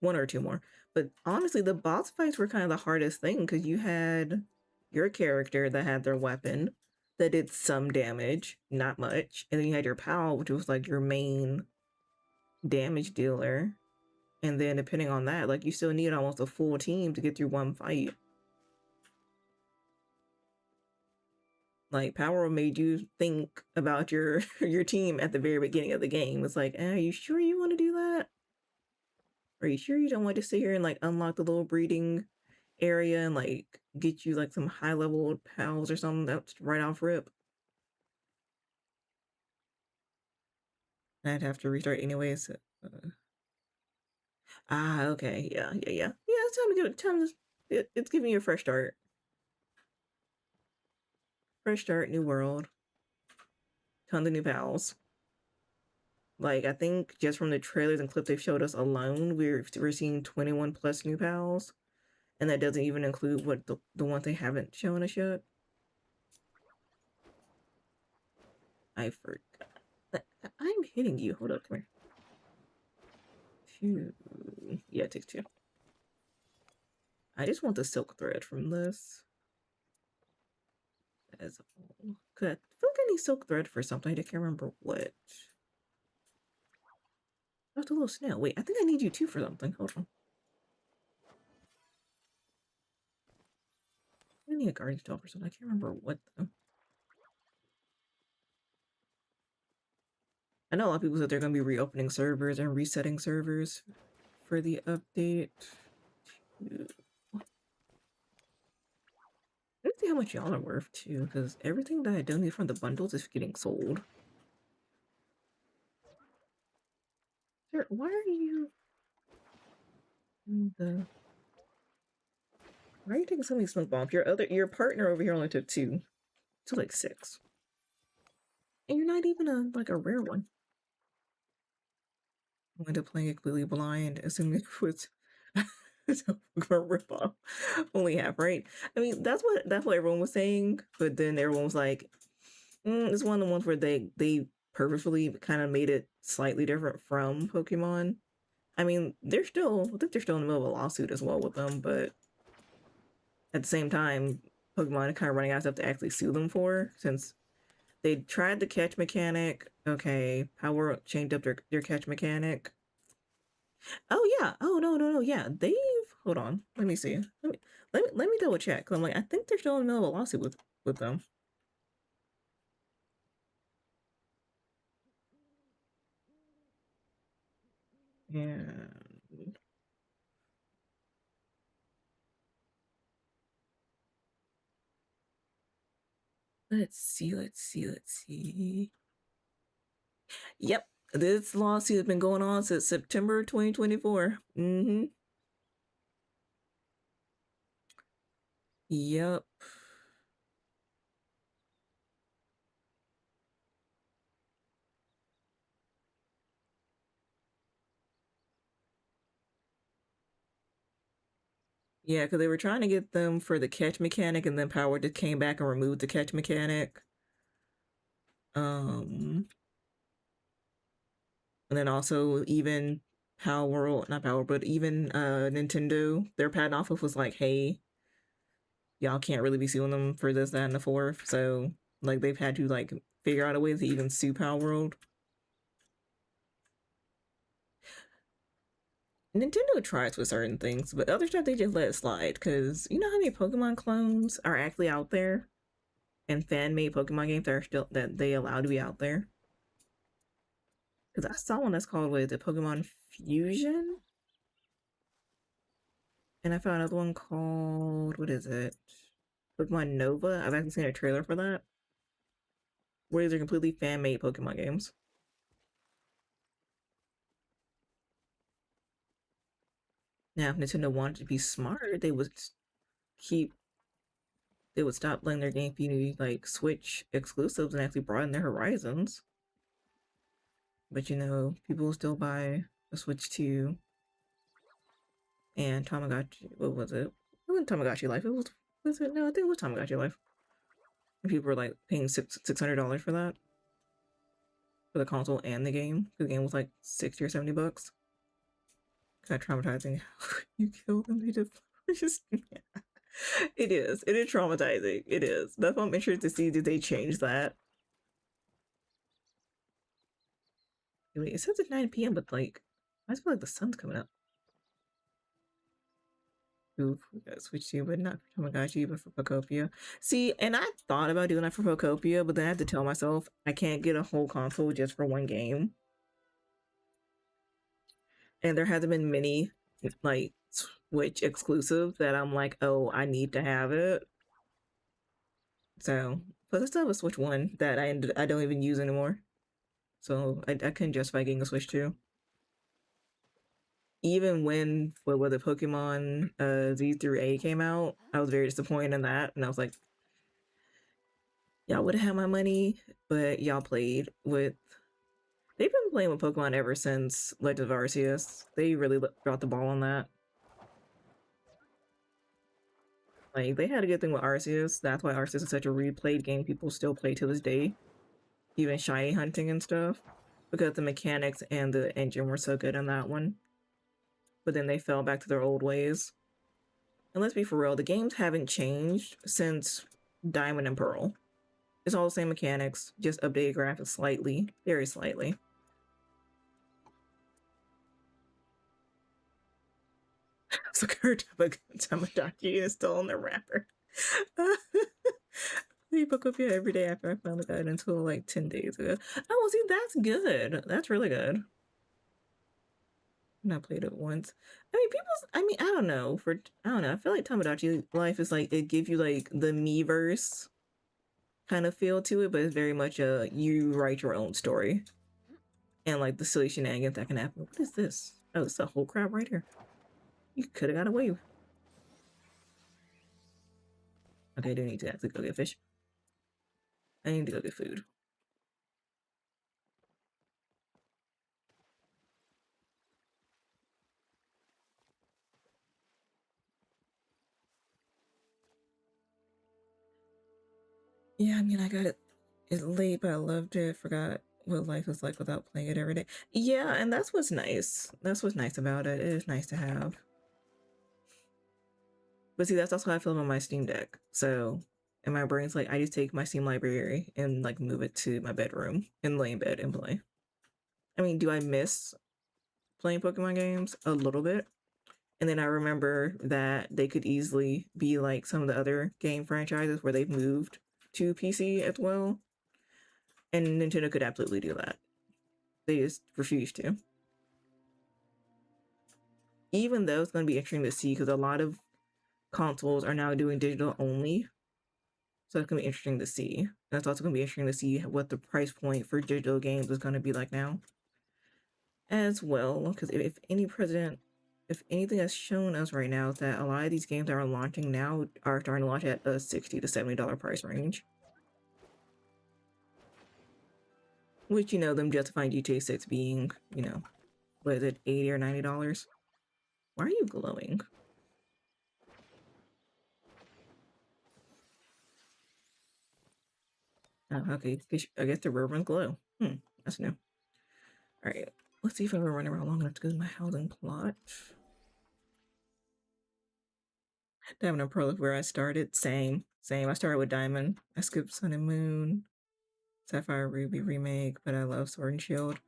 or two more. But honestly, the boss fights were kind of the hardest thing because you had your character that had their weapon that did some damage, not much. And then you had your pal, which was like your main damage dealer. And then depending on that, like you still need almost a full team to get through one fight. Like Power made you think about your your team at the very beginning of the game. It's like, are you sure you want to do that? Are you sure you don't want to sit here and like unlock the little breeding area and like get you like some high level pals or something that's right off rip? I'd have to restart anyways. Okay, yeah. It's time to give it time. It's giving you a fresh start. Fresh start, new world, tons of new pals. Like I think just from the trailers and clips they've showed us alone, we're seeing 21 plus new pals, and that doesn't even include what the ones they haven't shown us yet. I forgot. I'm hitting you. Hold up, come here. Phew. Yeah, it takes two. I just want the silk thread from this. As all. Cause I feel like I need silk thread for something. I can't remember what. That's a little snail. Wait, I think I need you too for something. Hold on. I need a guardian stone for something. I can't remember what though. I know a lot of people said they're going to be reopening servers and resetting servers for the update. Let's see how much y'all are worth too, because everything that I don't need from the bundles is getting sold. Sir, why are you the? Why are you taking so many smoke bombs? Your partner over here only took two, so like six, and you're not even a rare one. I went up playing it completely blind, assuming it was a ripoff. Only half right. I mean, that's what everyone was saying, but then everyone was like, it's one of the ones where they purposefully kind of made it slightly different from Pokemon. I mean, I think they're still in the middle of a lawsuit as well with them, but at the same time, Pokemon are kind of running out of stuff to actually sue them for since they tried the catch mechanic. Okay, Power changed up their catch mechanic. Oh yeah. Oh no. Yeah, they've. Hold on. Let me see. Let me double check. I'm like, I think they're still in the middle of a lawsuit with them. Yeah. Let's see. Let's see. Yep. This lawsuit has been going on since September 2024. Mm-hmm. Yep. Yeah, because they were trying to get them for the catch mechanic, and then Power just came back and removed the catch mechanic. Um, and then also even not Power, but even Nintendo, their patent office was like, hey, y'all can't really be suing them for this, that, and the fourth. So like they've had to like figure out a way to even sue Power World. Nintendo tries with certain things, but other stuff they just let it slide. Because you know how many Pokemon clones are actually out there, and fan made Pokemon games that are still that they allow to be out there. Because I saw one that's called, what is it, Pokemon Fusion? And I found another one called, what is it? Pokemon Nova. I've actually seen a trailer for that. Where these are completely fan made Pokemon games. Now, if Nintendo wanted to be smart, keep they would stop letting their game be like Switch exclusives and actually broaden their horizons. But you know, people still buy a Switch 2 and Tamagotchi. What was it? It wasn't Tamagotchi Life. Was it? No, I think it was Tamagotchi Life. And people were like paying $600 for that for the console and the game. The game was like 60 or $70. Kind of traumatizing. You kill them. They just yeah. It is. It is traumatizing. It is. That's why I'm interested to see did they change that. Wait, it says at 9 p.m., but like I just feel like the sun's coming up. Oof, we got Switch to, but not for Tamagotchi, but for Pocopia. See, and I thought about doing that for Pocopia, but then I had to tell myself I can't get a whole console just for one game. And there hasn't been many like Switch exclusives that I'm like, oh, I need to have it. So, but I still have a Switch One that I don't even use anymore. So I couldn't justify getting a Switch Two. Even when what was it, Pokemon Z through A came out, I was very disappointed in that, and I was like, y'all would have had my money, but y'all played with. They've been playing with Pokemon ever since Legend of Arceus. They really dropped the ball on that. Like they had a good thing with Arceus. That's why Arceus is such a replayed game. People still play to this day, even shiny hunting and stuff, because the mechanics and the engine were so good in that one. But then they fell back to their old ways. And let's be for real, the games haven't changed since Diamond and Pearl. It's all the same mechanics, just updated graphics slightly, very slightly. So Kurt Tamagotchi is still in the wrapper. We book up here every day after I found the guide until like 10 days ago. Oh, well, see, that's good. That's really good. And I played it once. I don't know. I don't know. I feel like Tamagotchi life is like, it gives you like the Miiverse kind of feel to it, but it's very much you write your own story. And like the silly shenanigans that can happen. What is this? Oh, it's a whole crab right here. You could have got away. Okay, I do need to actually go get fish. I need to go get food. Yeah, I mean, I got it. It's late, but I loved it. Forgot what life was like without playing it every day. Yeah, and that's what's nice. That's what's nice about it. It is nice to have. But see, that's also how I feel about my Steam Deck. So, and my brain's like, I just take my Steam library and like move it to my bedroom and lay in bed and play. I mean, do I miss playing Pokemon games? A little bit. And then I remember that they could easily be like some of the other game franchises where they've moved to PC as well. And Nintendo could absolutely do that. They just refuse to. Even though it's going to be interesting to see because a lot of consoles are now doing digital only. So it's going to be interesting to see. And it's also going to be interesting to see what the price point for digital games is going to be like now. As well, because if anything has shown us right now is that a lot of these games that are launching now are starting to launch at a $60 to $70 price range. Which, them justifying GTA 6 being, what is it, $80 or $90? Why are you glowing? Oh, okay. I guess the ribbons glow. That's new. Alright, let's see if I'm gonna run around long enough to go to my housing plot. Diamond and Pearl is where I started. Same. I started with Diamond. I skipped Sun and Moon, Sapphire Ruby remake, but I love Sword and Shield.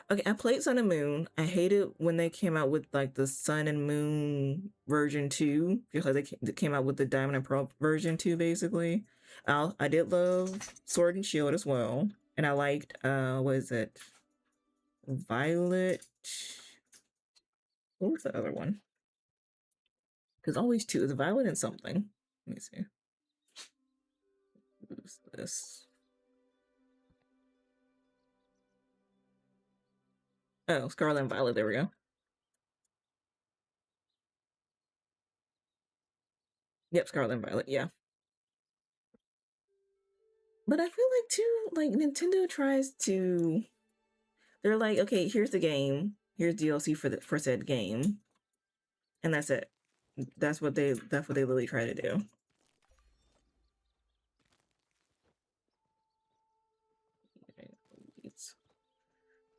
Okay, I played Sun and Moon. I hated when they came out with like the Sun and Moon version 2, just like they came out with the Diamond and Pearl version 2, basically. I did love Sword and Shield as well, and I liked what is it, Violet? What was the other one? Because always two is Violet and something. Let me see. Who's this? Oh, Scarlet and Violet. There we go. Yep, Scarlet and Violet. Yeah. But I feel like too, like Nintendo tries to. They're like, okay, here's the game. Here's DLC for said game, and that's it. That's what they literally try to do.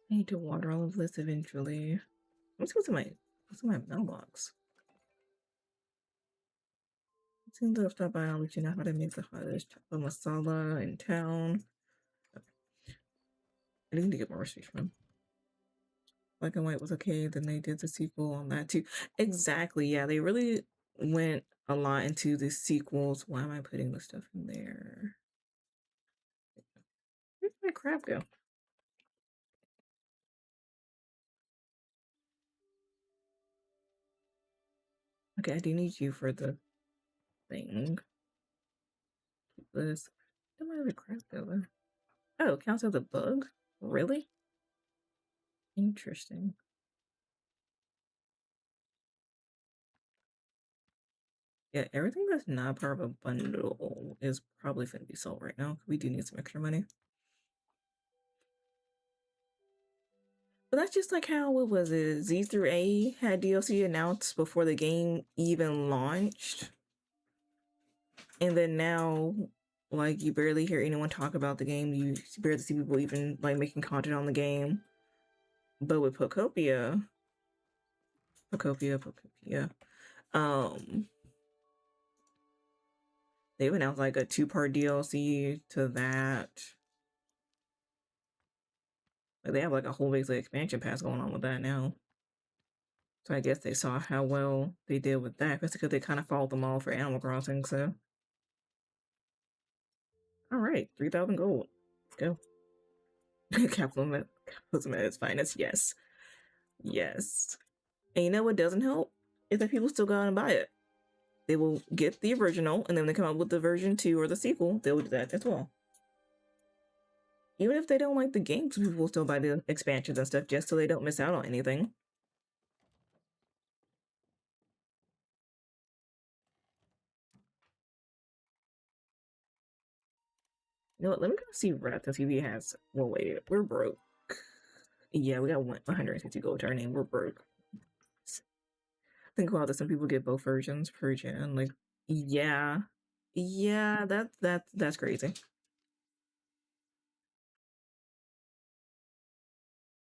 I need to water all of this eventually. Let's go to my mailbox. It seems to stop by and let you know how to make the hottest chocolate masala in town. I need to get more receipts from. Black and White was okay, then they did the sequel on that too. Exactly, yeah. They really went a lot into the sequels. Why am I putting the stuff in there? Where'd my crap go? Okay, I do need you for the thing. This. Where did my other crap go? Oh, it counts as a bug? Really? Interesting. Yeah, everything that's not part of a bundle is probably going to be sold right now. We do need some extra money. But that's just like how, what was it? Z through A had DLC announced before the game even launched. And then now, like, you barely hear anyone talk about the game. You barely see people even, like, making content on the game. But with Pokopia, um, they've announced, like, a 2-part DLC to that. Like, they have, like, a whole basically expansion pass going on with that now. So I guess they saw how well they did with that. That's because they kind of followed them all for Animal Crossing, so. Alright, 3,000 gold. Let's go. Capitalism at its finest, yes. Yes. And you know what doesn't help? Is that people still go out and buy it. They will get the original, and then when they come out with the version 2 or the sequel, they'll do that as well. Even if they don't like the games, people will still buy the expansions and stuff just so they don't miss out on anything. You know what? Let me go see Rat to see if he has. Well, wait, we're broke. Yeah, we got 160 gold to our name. We're broke. Think about this. Some people get both versions per gen. Like, yeah, yeah, that's crazy.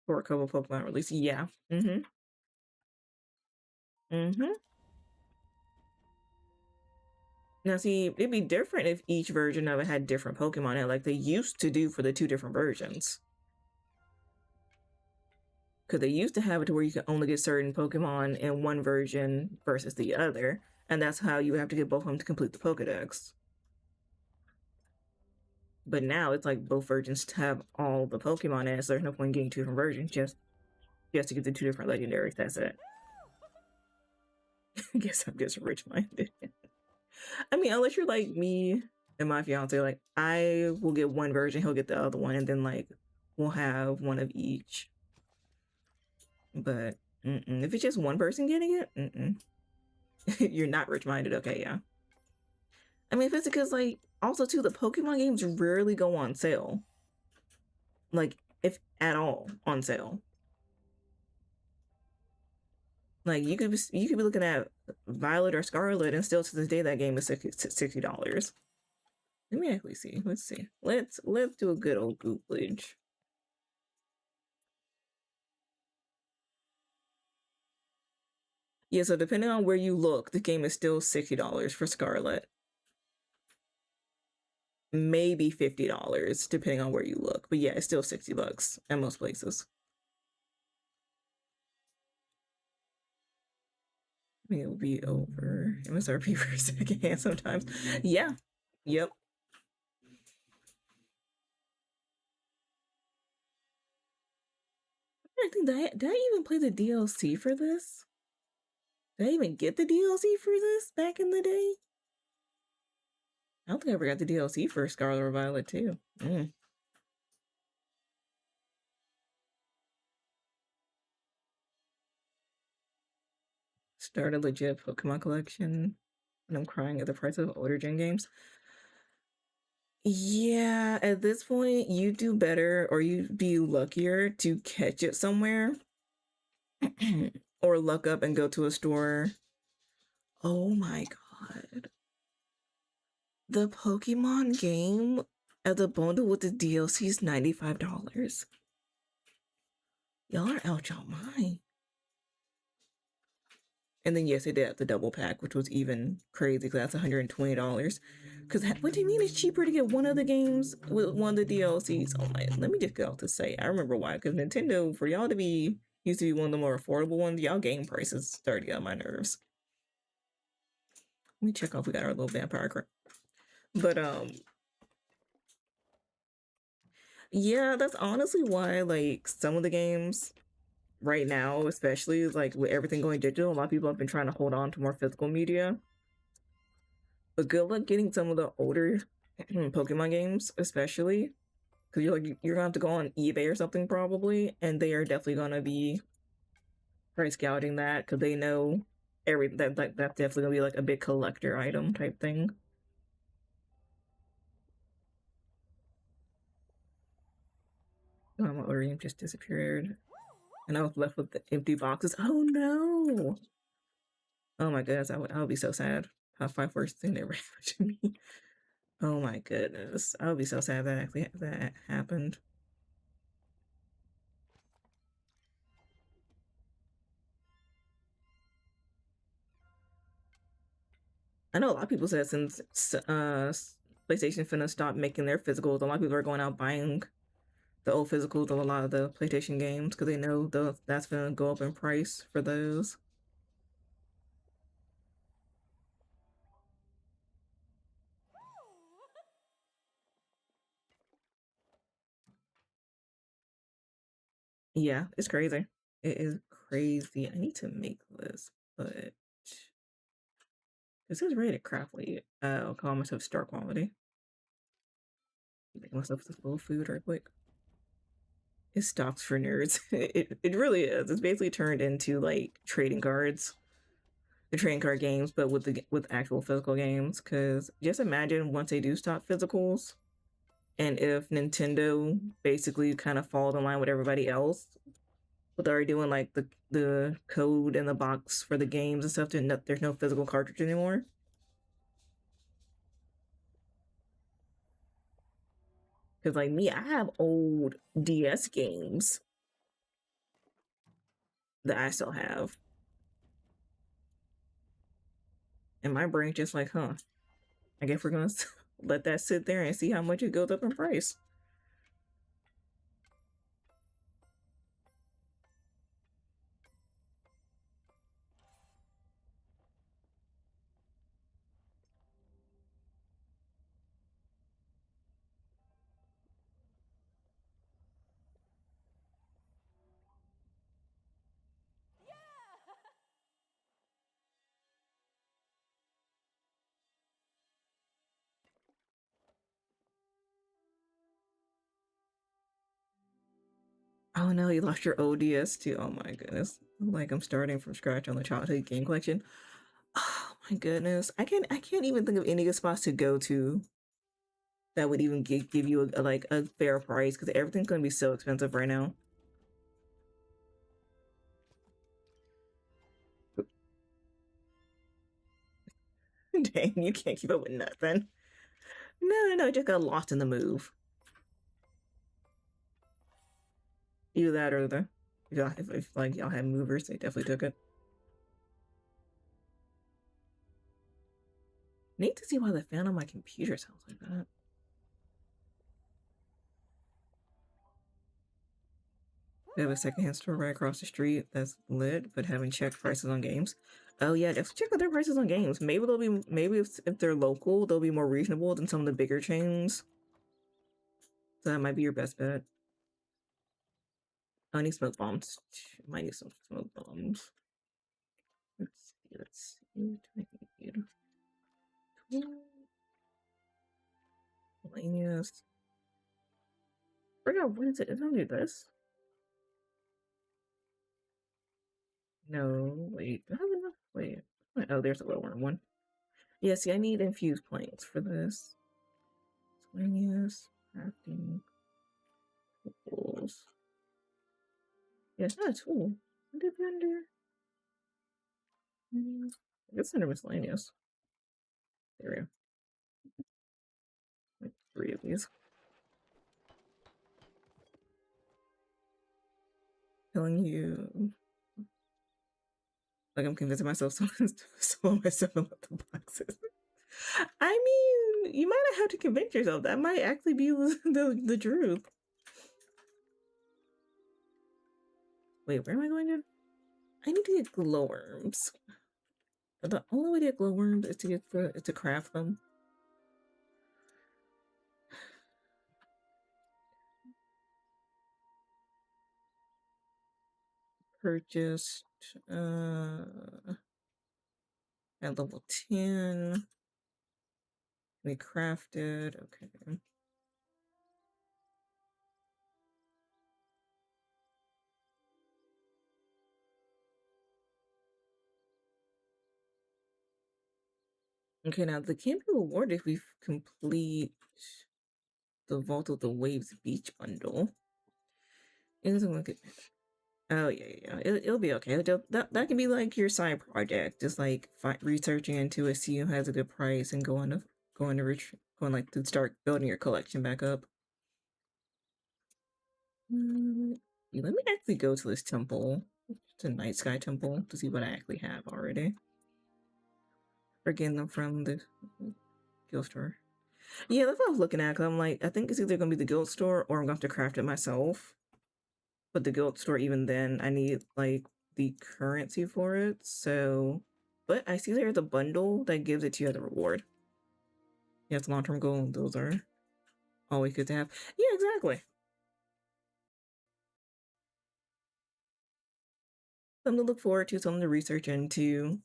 For a couple Pokemon release, yeah. Mm-hmm. Now, see, it'd be different if each version of it had different Pokemon in it, like they used to do for the 2 different versions. Because they used to have it to where you could only get certain Pokemon in one version versus the other, and that's how you have to get both of them to complete the Pokedex. But now it's like both versions have all the Pokemon in it, so there's no point in getting 2 different versions just to get the 2 different legendaries. That's it. I guess I'm just rich-minded. I mean, unless you're like me and my fiance, like I will get one version, he'll get the other one, and then like we'll have one of each. But if it's just one person getting it, you're not rich-minded. Okay, yeah. I mean, if it's because like also too, the Pokemon games rarely go on sale. Like, if at all on sale. Like you could be looking at Violet or Scarlet, and still to this day that game is $60. Let me actually see. Let's see. Let's do a good old Googlage. Yeah, so depending on where you look, the game is still $60 for Scarlet. Maybe $50, depending on where you look. But yeah, it's still $60 at most places. I mean, it'll be over MSRP for a second sometimes. Yeah. Yep. I think did I even play the DLC for this? Did I even get the DLC for this back in the day? I don't think I ever got the DLC for Scarlet or Violet too. Start a legit Pokemon collection, and I'm crying at the price of older gen games. Yeah, at this point, you do better or you be luckier to catch it somewhere or look up and go to a store. Oh my god. The Pokemon game at the bundle with the DLC is $95. Y'all are out y'all mind. And then yes, they did have the double pack, which was even crazy because that's $120. Because what do you mean it's cheaper to get one of the games with one of the DLCs? Oh my, let me just go out to say, I remember why. Because Nintendo, for y'all to be used to be one of the more affordable ones, y'all game prices started to get on my nerves. Let me check off we got our little vampire crap. But yeah, that's honestly why like some of the games right now, especially like with everything going digital, a lot of people have been trying to hold on to more physical media. But good luck getting some of the older Pokemon games, especially because you're gonna have to go on eBay or something probably, and they are definitely gonna be price gouging that because they know that's definitely gonna be like a big collector item type thing. Oh, my order game just disappeared, and I was left with the empty boxes. Oh no! Oh my goodness, I would be so sad. How 5 worst thing never happened to me. Oh my goodness, I would be so sad that actually that happened. I know a lot of people said since PlayStation finna stop making their physicals, a lot of people are going out buying the old physicals of a lot of the PlayStation games because they know that's gonna go up in price for those. Yeah, it's crazy. It is crazy. I need to make this, but this is rated craftly. I'll call myself star quality. Make myself this little food right quick. It's stocks for nerds. It really is. It's basically turned into like trading cards, the trading card games, but with actual physical games. Because just imagine once they do stop physicals, and if Nintendo basically kind of falls in line with everybody else, but they're already doing like the code in the box for the games and stuff. There's no physical cartridge anymore. Because like me, I have old DS games that I still have, and my brain just like, huh? I guess we're gonna let that sit there and see how much it goes up in price. Oh no, you lost your ODS too. Oh my goodness. Like I'm starting from scratch on the childhood game collection. Oh my goodness. I can't even think of any good spots to go to that would even give you like a fair price because everything's gonna be so expensive right now. Dang, you can't keep up with nothing. No, just got lost in the move. Either that or the y'all if like y'all had movers, they definitely took it. Need to see why the fan on my computer sounds like that. They have a secondhand store right across the street that's lit, but haven't checked prices on games. Oh yeah, definitely check out their prices on games. Maybe if they're local, they'll be more reasonable than some of the bigger chains. So that might be your best bet. I need smoke bombs. Might need some smoke bombs. Let's see. What do I need? Miscellaneous. Forgot what is it? It's only this. No, wait. Do I have enough? Wait. Oh, there's a lower one. Yeah, see, I need infused planks for this. Miscellaneous. Crafting. Tools. Yeah, it's not a tool. What did under? I guess under miscellaneous. There we go. Like 3 of these. Telling you. Like I'm convincing myself someone myself about the boxes. I mean, you might not have to convince yourself. That might actually be the truth. Wait, where am I going to? I need to get glowworms. The only way to get glowworms is to is to craft them. Purchased at level 10. We crafted. Okay. Okay, now the can be rewarded if we complete the Vault of the Waves Beach bundle. It doesn't look at. Oh yeah. It'll be okay. That can be like your side project, just like researching into it, see who has a good price, and going like to start building your collection back up. Let me actually go to this temple. It's a night sky temple to see what I actually have already. Or getting them from the guild store. Yeah, that's what I was looking at. Cause I'm like, I think it's either gonna be the guild store or I'm gonna have to craft it myself. But the guild store, even then, I need like the currency for it. So, but I see there's a bundle that gives it to you as a reward. Yeah, it's long-term goal. Those are always good to have. Yeah, exactly. Something to look forward to, something to research into.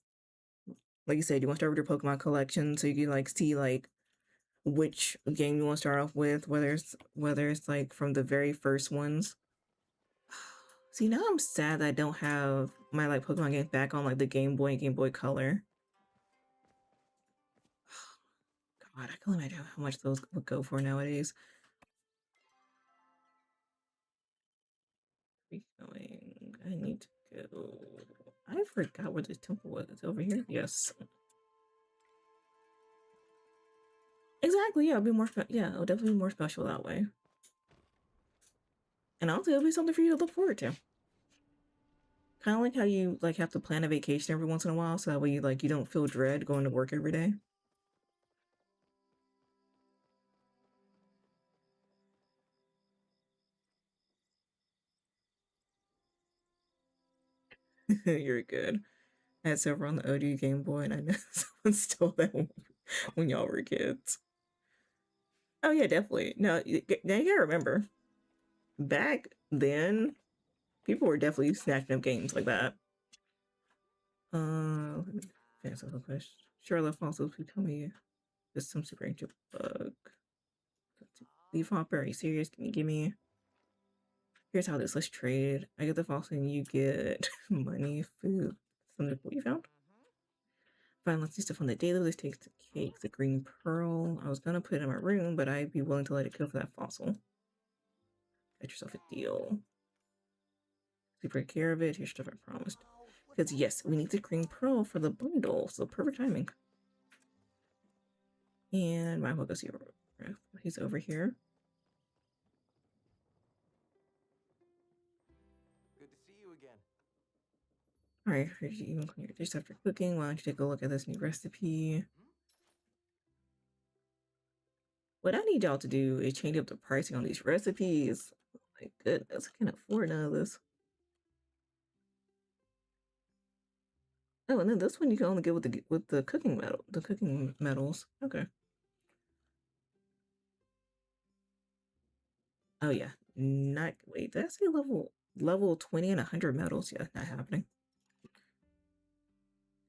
Like you said, you want to start with your Pokemon collection, so you can like see like which game you want to start off with, whether it's like from the very first ones. See, now I'm sad that I don't have my like Pokemon games back on like the Game Boy and Game Boy Color. God, I can only imagine how much those would go for nowadays. Going. I need to go. I forgot where this temple was. It's over here. Yes. Exactly. Yeah, it'll be more. Yeah, it'll definitely be more special that way. And also, it'll be something for you to look forward to. Kind of like how you like have to plan a vacation every once in a while, so that way you don't feel dread going to work every day. You're good. I had several on the OG Game Boy, and I know someone stole that when y'all were kids. Oh yeah, definitely. No, now you gotta remember, back then, people were definitely snatching up games like that. Let me finish up a question. Charlotte Fossils, please tell me there's some super ancient bug. Leaf Hopper, are you serious? Can you give me? Here's how this. Let's trade. I get the fossil and you get money, food, something what you found. Fine, let's do stuff on the daily. Let's take the cake, the green pearl. I was gonna put it in my room, but I'd be willing to let it go for that fossil. Get yourself a deal. Take great care of it. Here's stuff I promised. Because yes, we need the green pearl for the bundle, so perfect timing. And might as well go see he's over here. Good to see you again. Alright, you can clean your dish after cooking. Why don't you take a look at this new recipe? What I need y'all to do is change up the pricing on these recipes. Oh my goodness, I can't afford none of this. Oh, and then this one you can only get with the cooking metals. Okay. Oh yeah, not wait. Did I say level 20 and 100 metals? Yeah, not happening.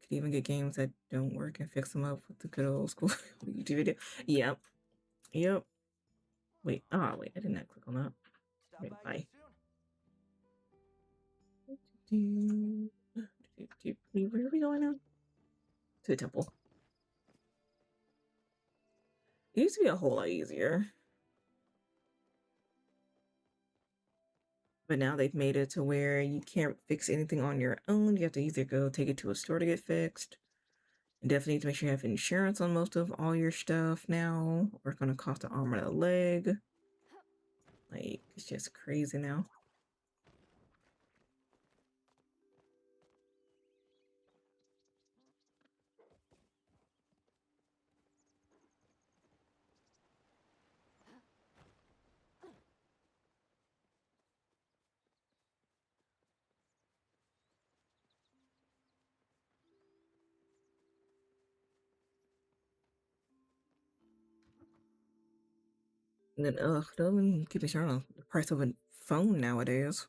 Could even get games that don't work and fix them up with the good old school YouTube video. Yep. Yep. Wait. Ah, wait. I did not click on that. Wait, bye. Where are we going now? To the temple. It used to be a whole lot easier. But now they've made it to where you can't fix anything on your own. You have to either go take it to a store to get fixed. You definitely need to make sure you have insurance on most of all your stuff now, or it's going to cost an arm and a leg. Like, it's just crazy now. And then, don't even keep me started on the price of a phone nowadays.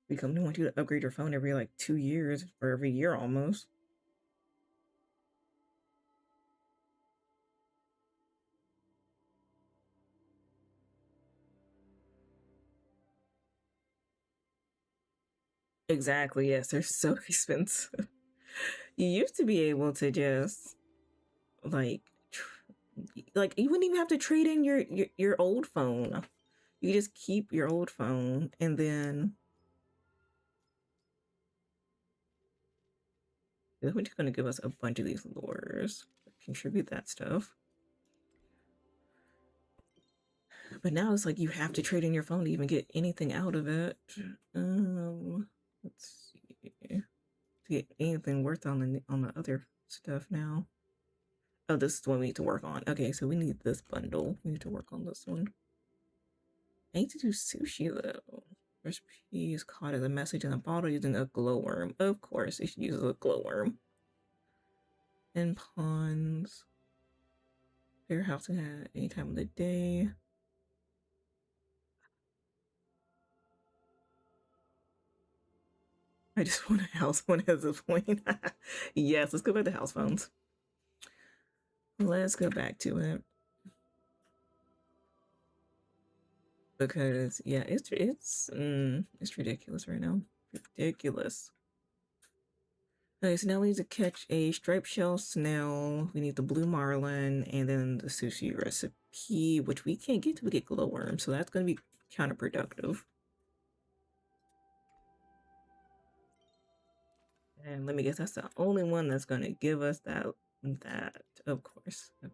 The company wants you to upgrade your phone every like 2 years or every year almost. Exactly, yes, they're so expensive. You used to be able to just like like you wouldn't even have to trade in your old phone. You just keep your old phone and then they're just gonna give us a bunch of these lures. Contribute that stuff. But now it's like you have to trade in your phone to even get anything out of it. Let's see. To get anything worth on the other stuff now. Oh, this is what we need to work on. Okay, so we need this bundle. We need to work on this one. I need to do sushi though. Recipe is caught as a message in a bottle using a glowworm. Of course, they should use a glowworm. And ponds. Fair house at any time of the day. I just want a house phone at this point. Yes, let's go back to house phones. Let's go back to it. Because yeah, it's ridiculous right now. Ridiculous. Okay, so now we need to catch a striped shell snail. We need the blue marlin and then the sushi recipe, which we can't get till we get glowworm, so that's gonna be counterproductive. And let me guess, that's the only one that's gonna give us that, of course. Okay.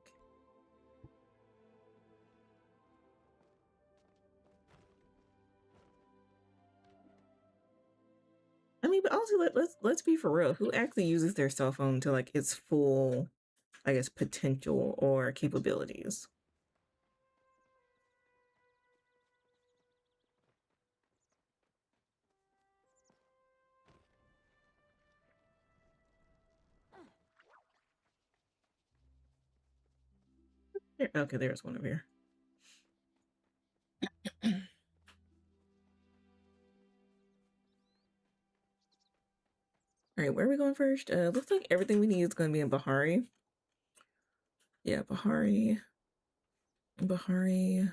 I mean, but also let's be for real. Who actually uses their cell phone to like its full, I guess, potential or capabilities? Okay, there's one over here. All right, where are we going first? Looks like everything we need is going to be in Bahari. Yeah, Bahari. Bahari.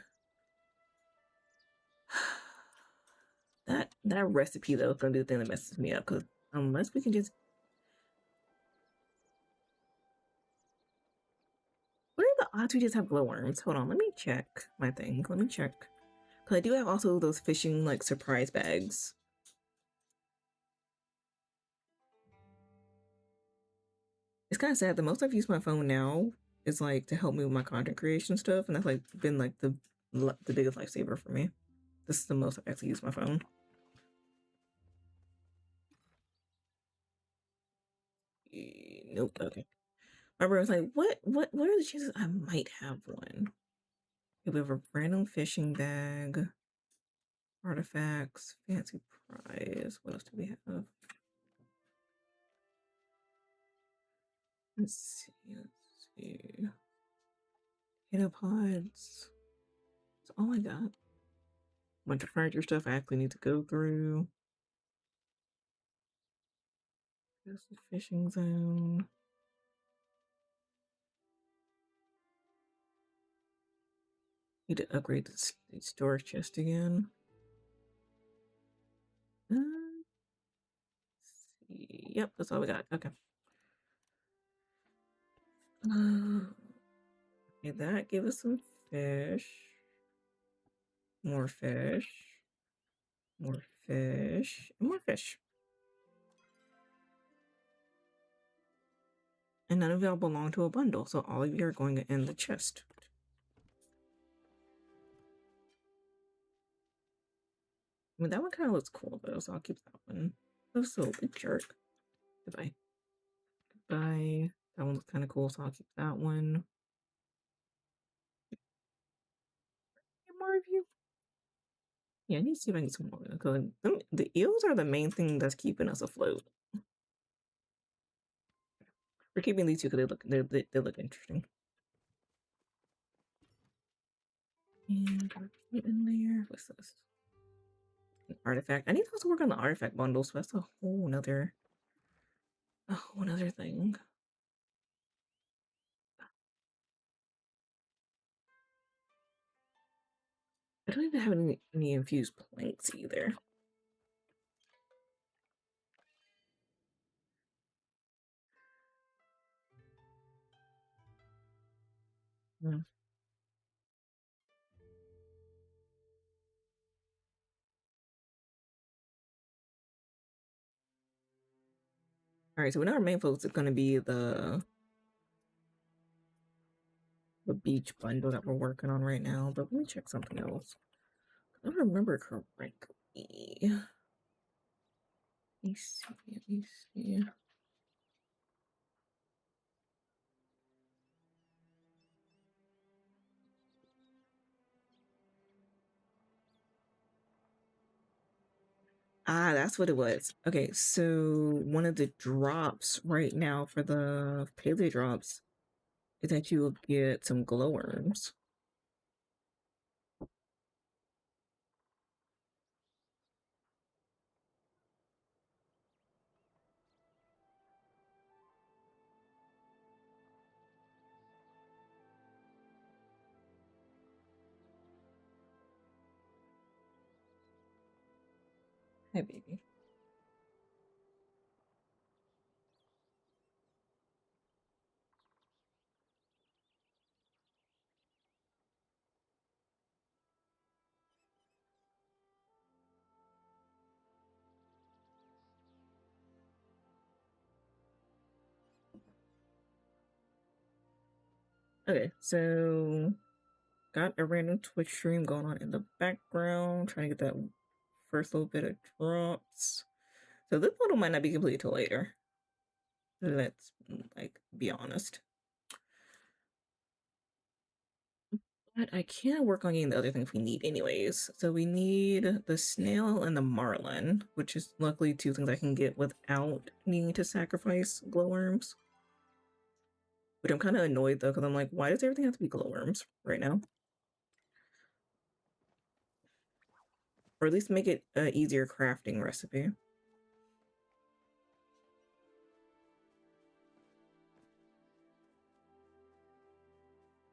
That recipe though is gonna be the thing that messes me up because unless we can just what are the odds we just have glowworms? Hold on, let me check my thing. Let me check. Cause I do have also those fishing like surprise bags. It's kind of sad. The most I've used my phone now is like to help me with my content creation stuff, and that's like been like the biggest lifesaver for me. This is the most I've actually used my phone. Nope. Okay. My brother was like, What are the chances I might have one? We have a random fishing bag, artifacts, fancy prize. What else do we have? Let's see. Let's see. Potato pods. That's all I got. Bunch of furniture stuff I actually need to go through. There's the fishing zone. Need to upgrade the storage chest again. See. Yep, that's all we got. Okay. Okay, that gave us some fish. More fish. More fish. More fish. And none of y'all belong to a bundle, so all of you are going in the chest. I mean, that one kind of looks cool though, so I'll keep that one. Oh, so big jerk. Goodbye. Goodbye. That one looks kind of cool, so I'll keep that one. Get more of you. Yeah, I need to see if I can get some more. Because the eels are the main thing that's keeping us afloat. We're keeping these two because they look interesting. And put in there. What's this? An artifact. I need to also work on the artifact bundles, so that's a whole nother thing. I don't even have any infused planks either. Hmm. All right, so we know our main focus is going to be the beach bundle that we're working on right now, but let me check something else. I don't remember correctly. Let me see. Let me see. Ah, that's what it was. Okay, so one of the drops right now for the Palia drops is that you will get some glowworms. Hi, baby. Okay, so got a random Twitch stream going on in the background, trying to get that first little bit of drops. So this bundle might not be complete till later. Let's be honest. But I can work on getting the other things we need anyways. So we need the snail and the marlin, which is luckily two things I can get without needing to sacrifice glowworms. But I'm kind of annoyed though, because I'm like, why does everything have to be glowworms right now? Or at least make it an easier crafting recipe.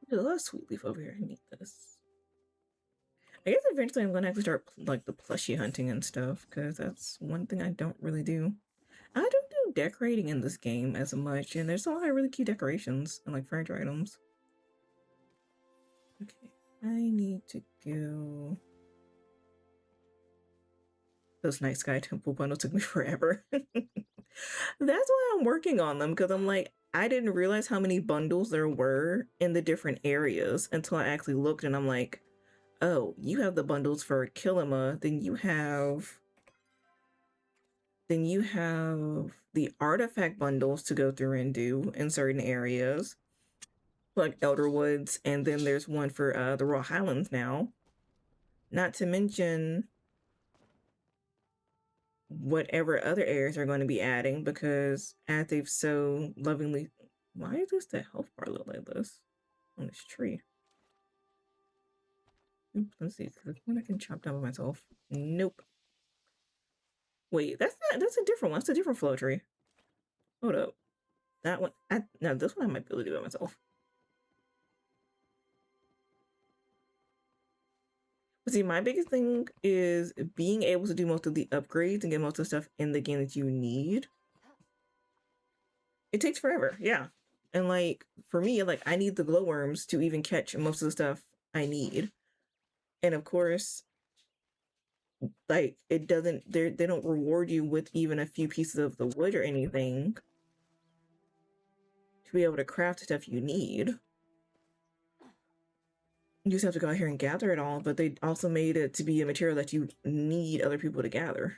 There's a lot of sweet leaf over here. I need this. I guess eventually I'm gonna have to start like the plushie hunting and stuff, because that's one thing I don't really do. I don't do decorating in this game as much, and there's a lot of really cute decorations and like furniture items. Okay, I need to go. Those night sky temple bundles took me forever. That's why I'm working on them, because I'm like, I didn't realize how many bundles there were in the different areas until I actually looked, and I'm like, oh, you have the bundles for Kilima, then you have the artifact bundles to go through and do in certain areas, like Elder Woods, and then there's one for the Royal Highlands now. Not to mention whatever other areas are going to be adding, because as they've so lovingly, why does the health bar look like this on this tree? Oops, let's see. This one I can chop down by myself. Nope. Wait, that's a different one. That's a different flow tree. Hold up. That one, no, this one I might be able to do by myself. But see, my biggest thing is being able to do most of the upgrades and get most of the stuff in the game that you need. It takes forever, yeah. And like for me, like I need the glowworms to even catch most of the stuff I need. And of course, like it doesn't they don't reward you with even a few pieces of the wood or anything to be able to craft the stuff you need. You just have to go out here and gather it all, but they also made it to be a material that you need other people to gather.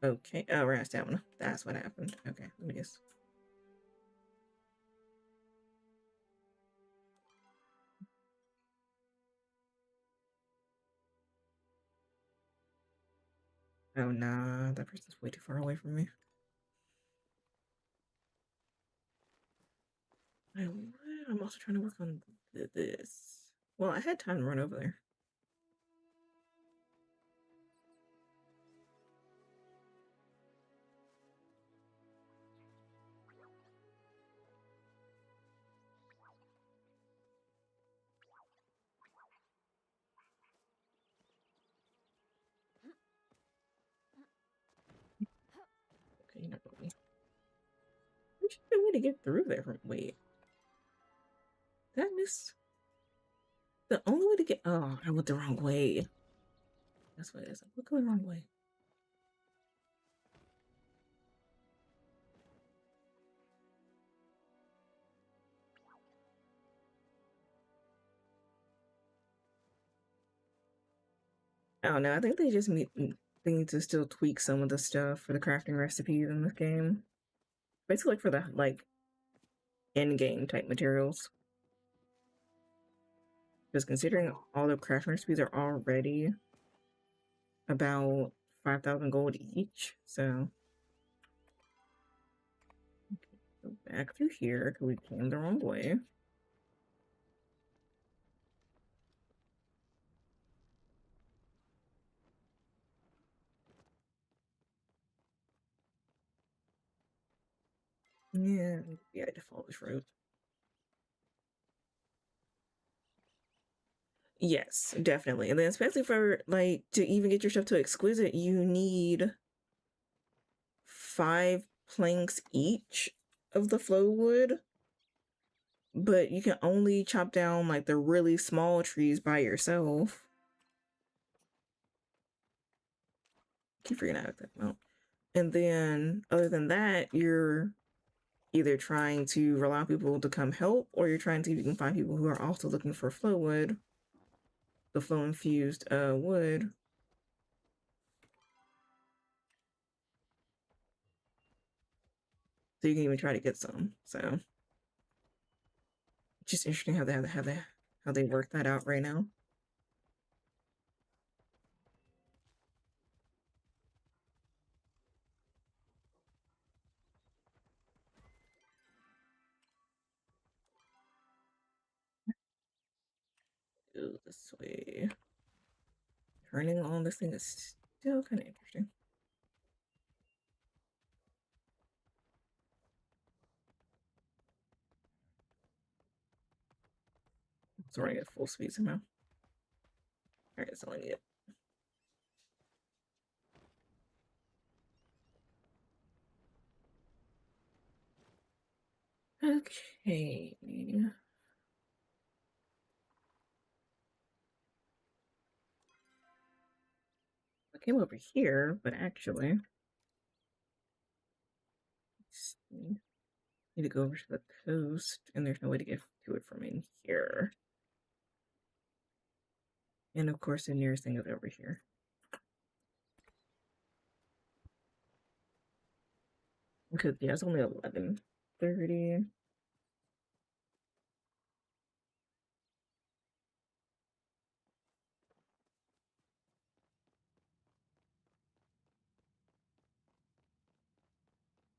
Okay. Oh, we're out of stamina. That's what happened. Okay, let me just. Oh nah, that person's way too far away from me. I'm also trying to work on this. Well, I had time to run over there. Okay, not really. There's a way to get through there from. Wait, that is the only way to get. Oh, I went the wrong way. That's what it is. I went the wrong way. I don't know. I think they need to still tweak some of the stuff for the crafting recipes in this game. Basically, like for the end game type materials. Because considering all the crafting recipes are already about 5,000 gold each, so go back through here because we came the wrong way. Yeah, I default this route. Yes, definitely. And then especially for like to even get your stuff to exquisite, you need 5 planks each of the flow wood. But you can only chop down like the really small trees by yourself. Keep forgetting out that amount. And then other than that, you're either trying to rely on people to come help, or you're trying to see if you can find people who are also looking for flow wood, the flow infused wood. So you can even try to get some. So just interesting how they work that out right now. Go this way. Turning on this thing is still kind of interesting. It's running at full speed somehow. Alright, that's all I need. Okay. I came over here, but actually, let's see. Need to go over to the coast, and there's no way to get to it from in here. And of course, the nearest thing is over here. Because yeah, it's only 11:30.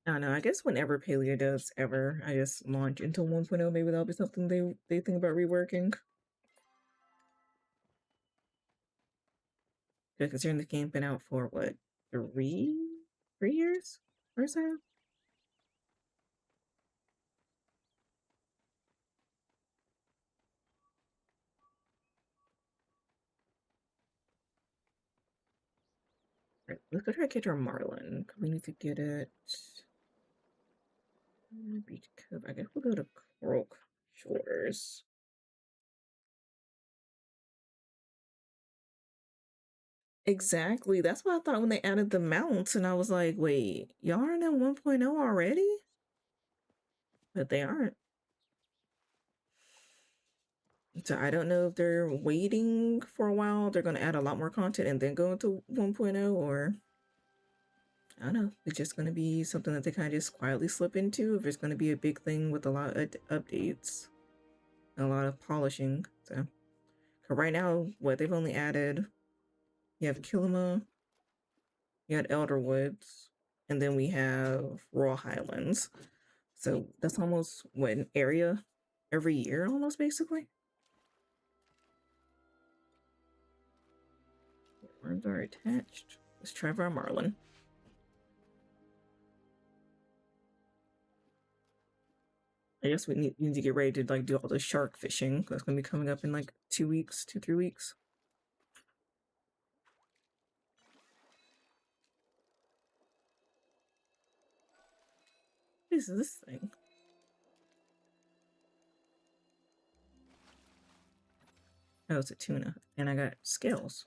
I don't know. I guess whenever Palia does ever, I just launch into 1.0. Maybe that'll be something they think about reworking. Because considering the game been out for what, 3 years or so. Right, let's go try to catch our Marlin. We need to get it. Beach Cove. I guess we'll go to Coral Shores. Exactly. That's what I thought when they added the mounts, and I was like, wait, y'all aren't in 1.0 already? But they aren't. So I don't know if they're waiting for a while. They're going to add a lot more content and then go into 1.0, or I don't know. It's just going to be something that they kind of just quietly slip into. If it's going to be a big thing with a lot of updates and a lot of polishing. So right now, what they've only added, you have Kilima, you had Elder Woods, and then we have Raw Highlands. So that's almost what, an area every year, almost basically. Worms are attached. Let's try for our marlin. I guess we need to get ready to like do all the shark fishing. That's gonna be coming up in like 2 weeks, 3 weeks. What is this thing? Oh, it's a tuna, and I got scales.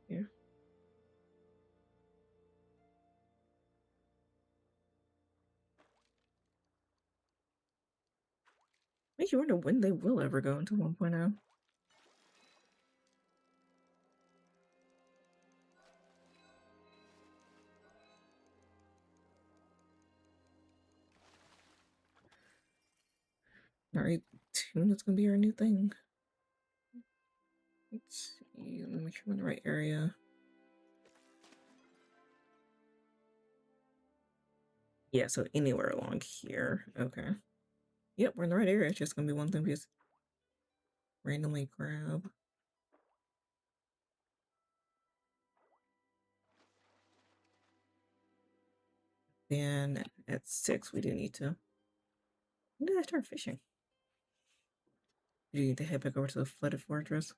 Here. Makes you wonder when they will ever go into 1.0. Alright, tuna's gonna be our new thing. Let's see, let me make sure we're in the right area. Yeah, so anywhere along here. Okay. Yep, we're in the right area. It's just gonna be one thing we just randomly grab. Then at 6, we do need to. When did I start fishing? Do you need to head back over to the flooded fortress?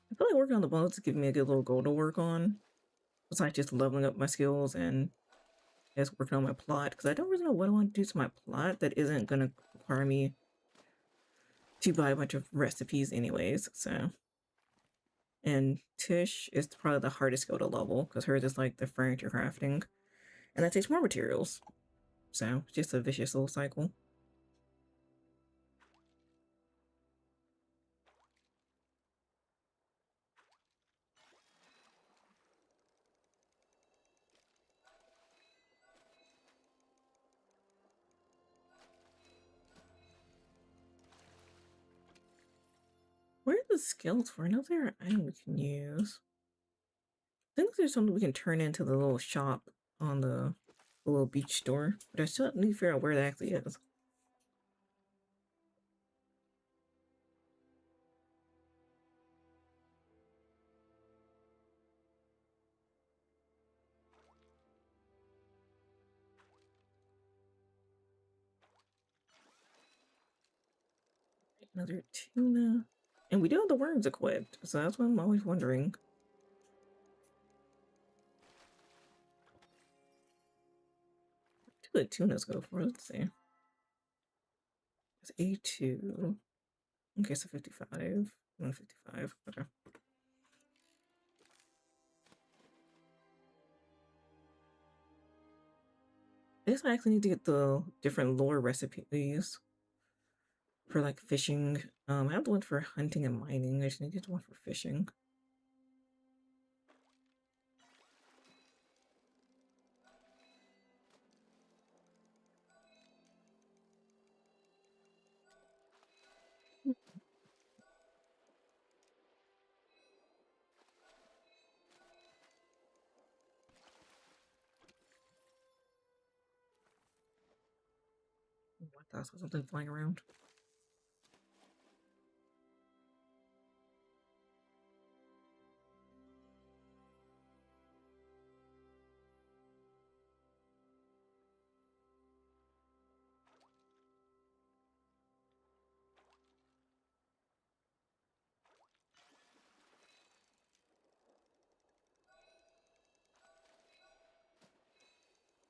I feel like working on the boats is giving me a good little goal to work on. Besides just leveling up my skills and just working on my plot. Because I don't really know what I want to do to my plot that isn't going to require me to buy a bunch of recipes anyways. So, and Tish is probably the hardest skill to level because hers is like the furniture crafting. And that takes more materials. So, it's just a vicious little cycle. Where are the skills for? I know there are items we can use. I think there's something we can turn into the little shop on the little beach store, but I still need to figure out where that actually is. Another tuna. And we do have the worms equipped, so that's what I'm always wondering. What do the tunas go for? Let's see. It's A2. Okay, so 55. 155. Okay. I guess I actually need to get the different lore recipes for like fishing. I have the one for hunting and mining. I just need to get the one for fishing. What else? Something flying around.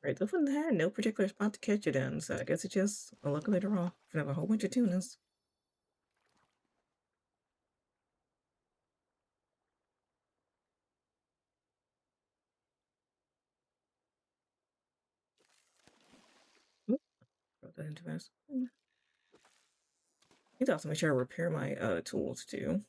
Right, this one had no particular spot to catch it in, so I guess it's just a luck of the draw. We have a whole bunch of tunas. Oop, throw that into this. I need to also make sure I repair my tools too.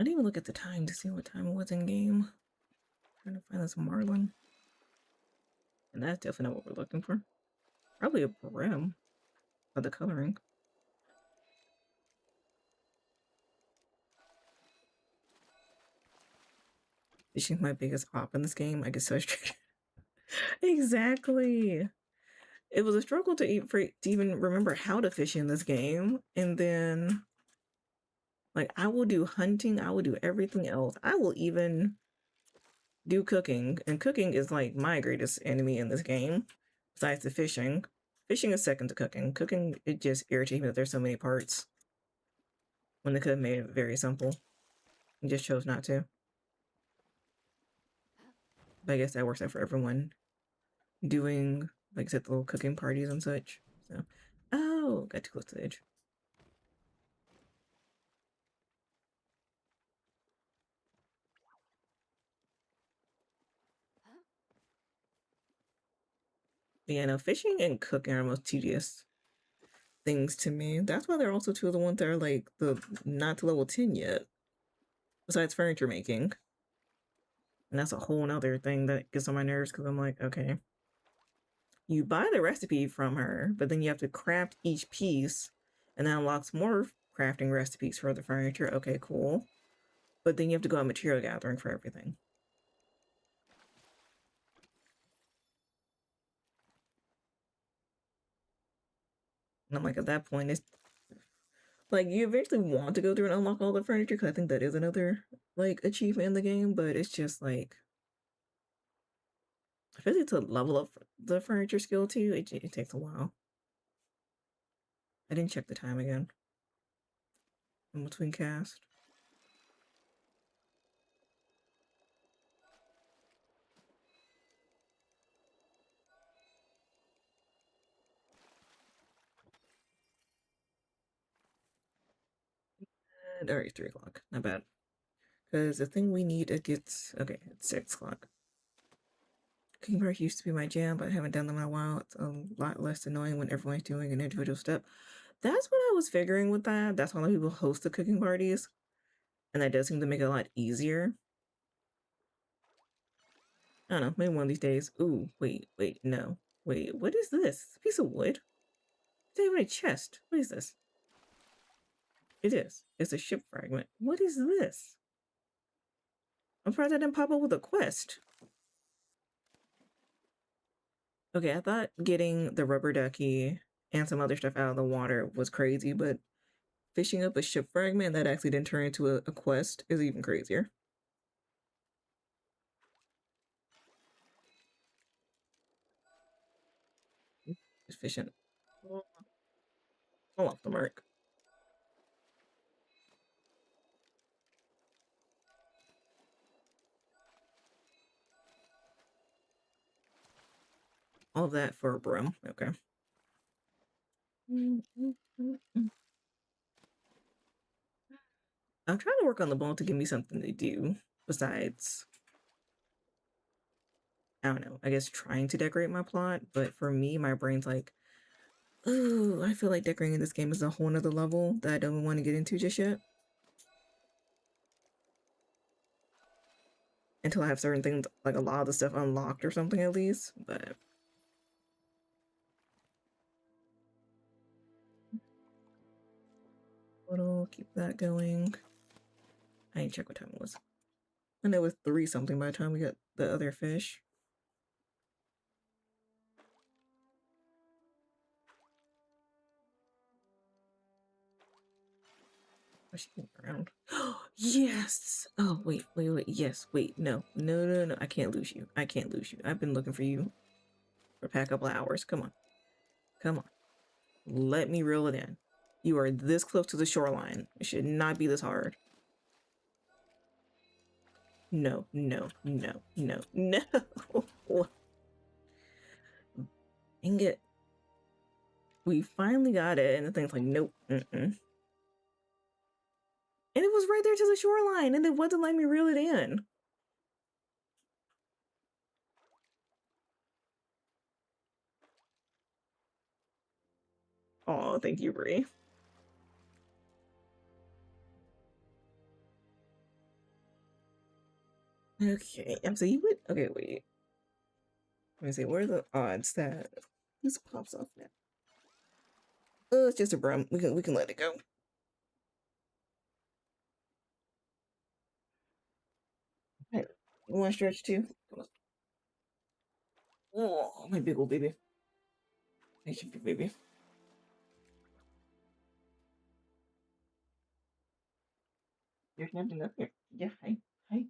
I didn't even look at the time to see what time it was in game. Trying to find this marlin. And that's definitely not what we're looking for. Probably a brim of the coloring. Fishing's my biggest op in this game. I get so frustrated. Exactly. It was a struggle to even remember how to fish in this game. And then, like, I will do hunting. I will do everything else. I will even do cooking. And cooking is, like, my greatest enemy in this game. Besides the fishing. Fishing is second to cooking. Cooking, it just irritates me that there's so many parts. When they could have made it very simple. And just chose not to. But I guess that works out for everyone doing, like I said, the little cooking parties and such. So, oh, got too close to the edge. But yeah, no, fishing and cooking are the most tedious things to me. That's why they're also two of the ones that are like the not to level 10 yet. Besides furniture making. And that's a whole nother thing that gets on my nerves because I'm like, okay. You buy the recipe from her, but then you have to craft each piece, and that unlocks more crafting recipes for the furniture. Okay, cool. But then you have to go on material gathering for everything. And I'm like, at that point, it's like you eventually want to go through and unlock all the furniture because I think that is another like achievement in the game, but it's just like especially to level up the furniture skill too, it takes a while. I didn't check the time again in between cast. And, all right, 3 o'clock, not bad. Because the thing we need it gets okay, it's 6 o'clock. Cooking parties used to be my jam, but I haven't done them in a while. It's a lot less annoying when everyone's doing an individual step. That's what I was figuring with that. That's why a lot of people host the cooking parties. And that does seem to make it a lot easier. I don't know, maybe one of these days. Ooh, wait, no. Wait, what is this? A piece of wood? It's not even a chest. What is this? It is. It's a ship fragment. What is this? I'm surprised I didn't pop up with a quest. Okay, I thought getting the rubber ducky and some other stuff out of the water was crazy, but fishing up a ship fragment that actually didn't turn into a quest is even crazier. Just fishing. All off the mark. All that for a brim. Okay. I'm trying to work on the bone to give me something to do besides, I don't know, I guess trying to decorate my plot. But for me, my brain's like, oh, I feel like decorating this game is a whole nother level that I don't want to get into just yet. Until I have certain things, like a lot of the stuff unlocked or something at least. But we'll keep that going. I didn't check what time it was. I know it was 3 something by the time we got the other fish. Oh, she came around. Yes! Oh, wait. Yes, wait. No. I can't lose you. I can't lose you. I've been looking for you for a couple of hours. Come on. Come on. Let me reel it in. You are this close to the shoreline. It should not be this hard. No. Dang it. We finally got it, and the thing's like, nope. And it was right there to the shoreline, and it wouldn't let me reel it in. Oh, thank you, Bree. Okay, so you would. Okay, wait. Let me see. What are the odds that this pops off now? Oh, it's just a brum. We can let it go. Hey, you want to stretch too? Come on. Oh, my big old baby. Hey, your big baby. There's nothing up here. Yeah, hi, hi.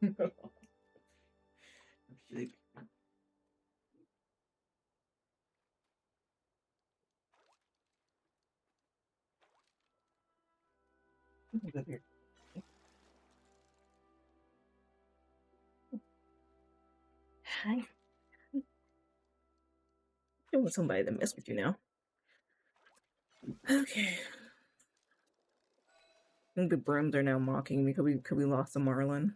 Actually, nothing's up here. Hi. I want somebody to mess with you now. Okay. I think the brims are now mocking me because we lost the marlin.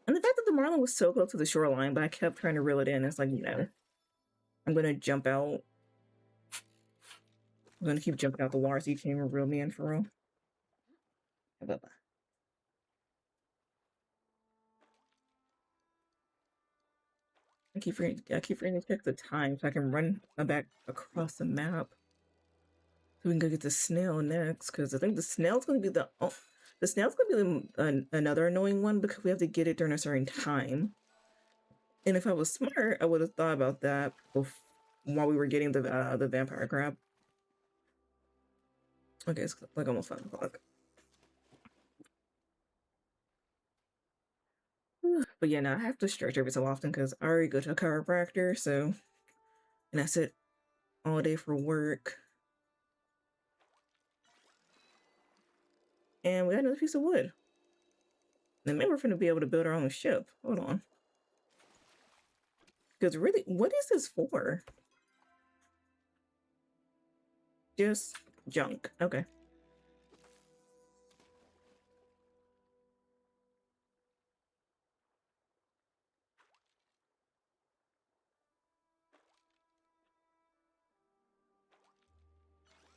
And the fact that the marlin was so close to the shoreline, but I kept trying to reel it in. It's like, I'm gonna jump out. I'm gonna keep jumping out the water so you can't even reel me in for real. Bye-bye. I keep forgetting to check the time so I can run back across the map. So we can go get the snail next, because I think the snail's gonna be the snail's gonna be another annoying one because we have to get it during a certain time. And if I was smart, I would have thought about that while we were getting the vampire crab. Okay, it's like almost 5 o'clock. But yeah, now I have to stretch every so often because I already go to a chiropractor, so and I sit all day for work. And we got another piece of wood. And maybe we're gonna be able to build our own ship. Hold on. Because really, what is this for? Just junk. Okay.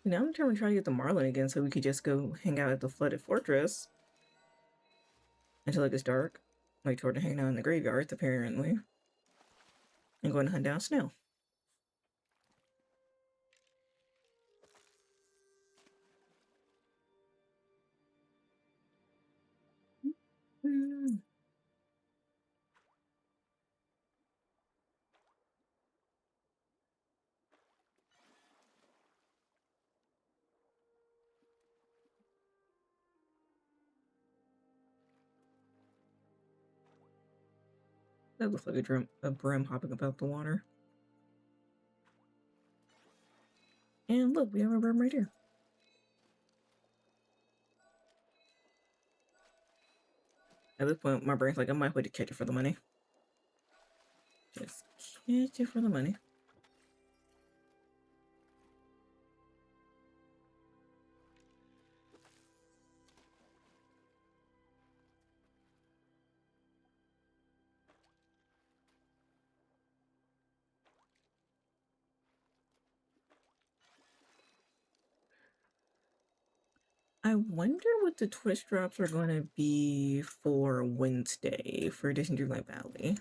Now I'm trying to get the marlin again so we could just go hang out at the flooded fortress until it gets dark. Like toward hanging out in the graveyards, apparently. And go and hunt down snail. Mm. That looks like a brim hopping about the water. And look, we have a brim right here. At this point, my brain's like, I might wait to catch it for the money. Just catch it for the money. I wonder what the twist drops are going to be for Wednesday for Disney Dreamlight Valley.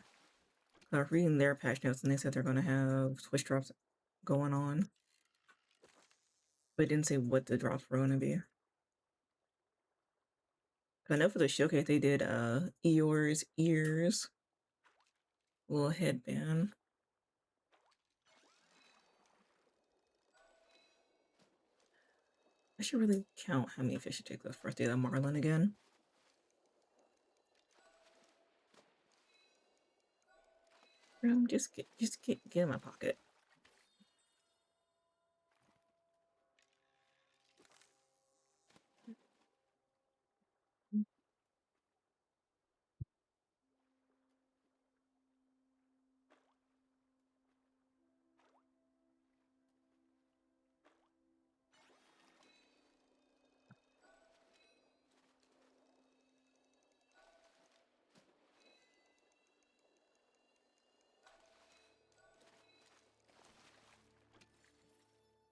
I was reading their patch notes and they said they're going to have twist drops going on. But it didn't say what the drops were going to be. I know for the showcase they did Eeyore's ears, little headband. I should really count how many fish it takes us for us to get a marlin again. Just get in my pocket.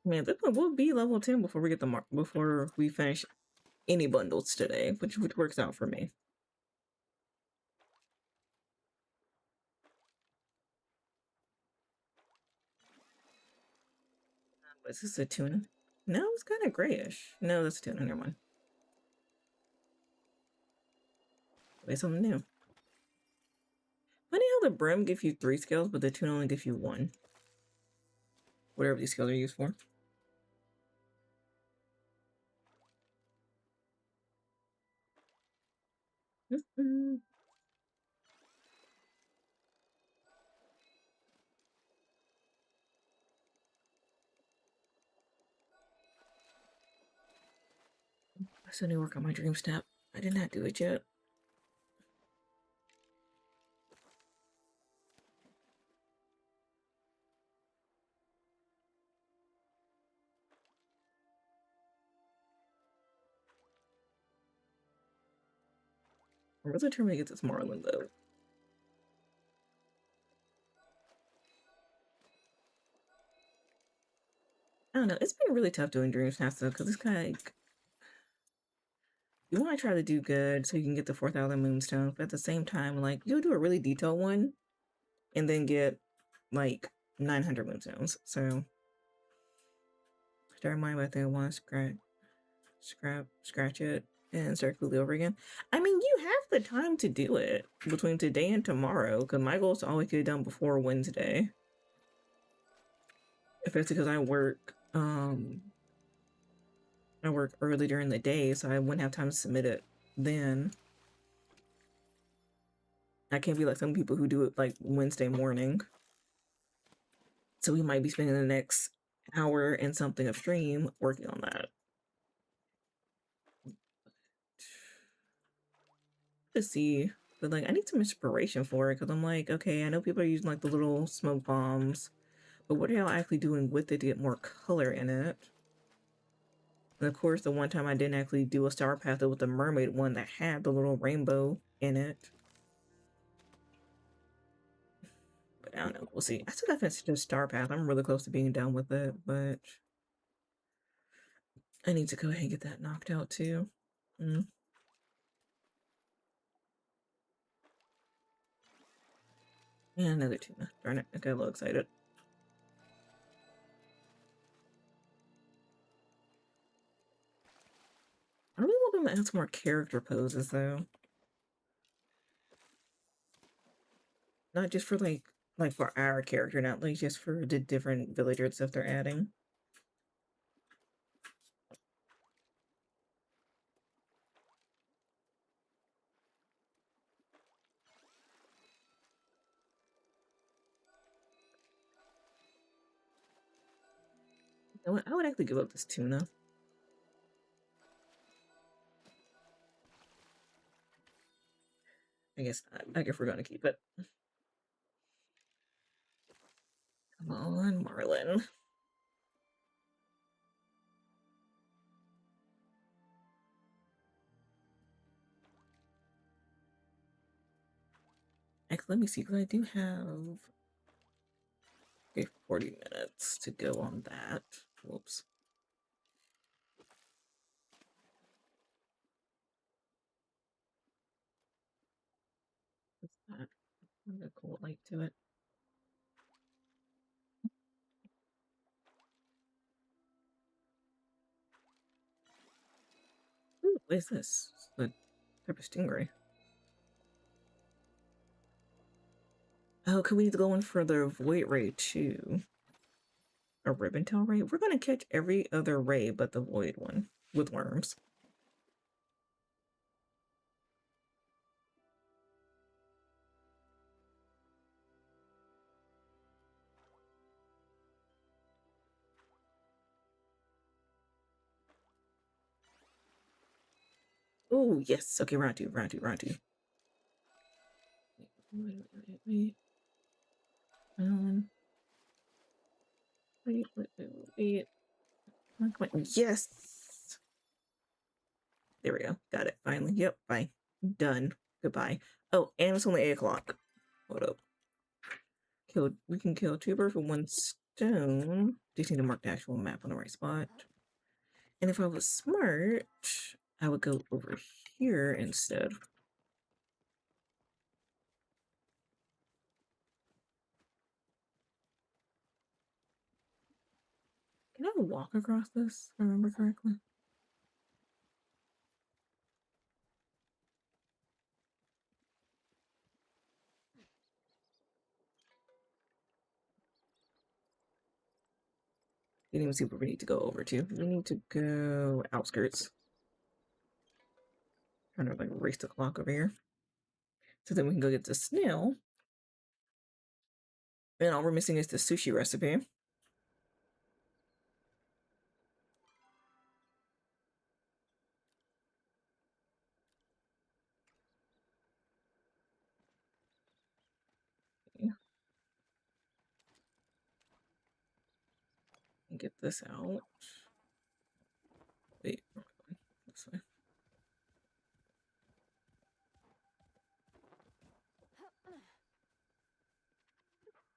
Man, this one will be level 10 before we get the before we finish any bundles today, which works out for me. Is this a tuna? No, it's kind of grayish. No, that's a tuna. Never mind. Wait, something new. Funny how the brim gives you 3 scales, but the tuna only gives you 1. Whatever these scales are used for. I still need to work on my dream step. I did not do it yet. I'm really determined to get this Marlin though. I don't know. It's been really tough doing dream snaps though, because it's kind of like you want to try to do good so you can get the 4,000 moonstones, but at the same time, like you'll do a really detailed one and then get like 900 moonstones. So start mine by thing I want to scratch it and start completely over again. I mean, you have the time to do it between today and tomorrow, because my goal is to always get it done before Wednesday. Especially because I work early during the day, so I wouldn't have time to submit it then. I can't be like some people who do it like Wednesday morning. So we might be spending the next hour and something of stream working on that. To see, but like I need some inspiration for it, because I'm like, okay, I know people are using like the little smoke bombs, but what are y'all actually doing with it to get more color in it? And of course, the one time I didn't actually do a star path with the mermaid one that had the little rainbow in it. But I don't know. We'll see. I still got to finish the star path. I'm really close to being done with it, but I need to go ahead and get that knocked out too. Mm. And another tuna. Darn it. I got a little excited. I really want them to add some more character poses though. Not just for like for our character, not like just for the different villagers stuff they're adding. You know what? I would actually give up this tuna. I guess I guess we're gonna keep it. Come on, Marlin. Actually, let me see, because I do have 40 minutes to go on that. Whoops. What's that? I'm gonna cool light to it. Ooh, what is this? It's the type of stingray. Oh, could we need to go in for the void ray too? A ribbon tail ray? We're gonna catch every other ray but the void one with worms. Oh, yes. Okay, round two. Wait. Wait. Come on. Yes. There we go. Got it. Finally. Yep. Bye. Done. Goodbye. Oh, and it's only 8 o'clock. Hold up. We can kill 2 birds with 1 So, just need to mark the actual map on the right spot. And if I was smart, I would go over here instead. Can I walk across this, if I remember correctly? Didn't even see where we need to go over to. We need to go outskirts. Trying to like race the clock over here. So then we can go get the snail. And all we're missing is the sushi recipe. Get this out. Wait, where am I going? This way.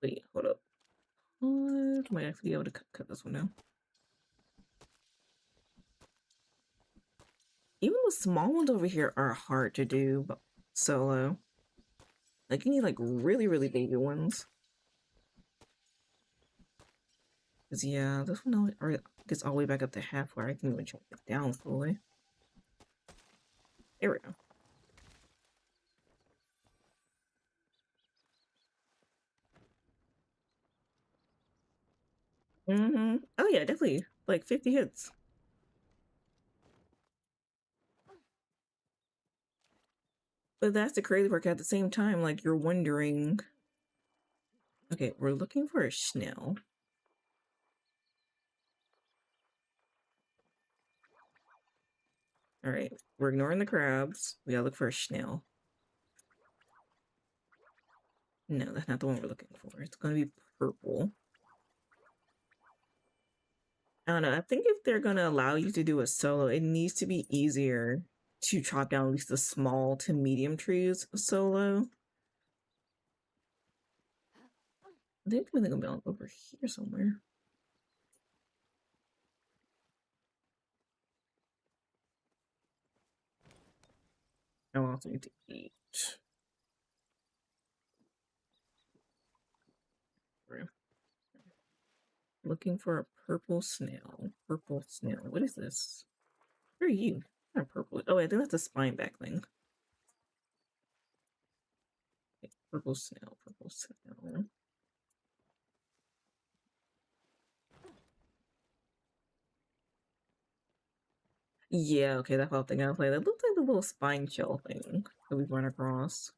Wait, hold up. What? Might actually be able to cut this one down. Even the small ones over here are hard to do solo. Like, you need, like, really, really baby ones. Because, yeah, this one gets all the way back up to half where I can even chop it down fully. There we go. Oh, yeah, definitely. Like, 50 hits. But that's the crazy part at the same time. Like, you're wondering... Okay, we're looking for a snail. Alright, we're ignoring the crabs. We gotta look for a snail. No, that's not the one we're looking for. It's gonna be purple. I don't know. I think if they're gonna allow you to do a solo, it needs to be easier to chop down at least the small to medium trees solo. I think I'm gonna be over here somewhere. I also need to eat. Looking for a purple snail. Purple snail. What is this? Where are you? Not purple. Oh, I think that's a spine back thing. Okay, purple snail. Purple snail. Yeah, okay, that's what I'm thinking. I was like, that looks like the little spine shell thing that we've run across.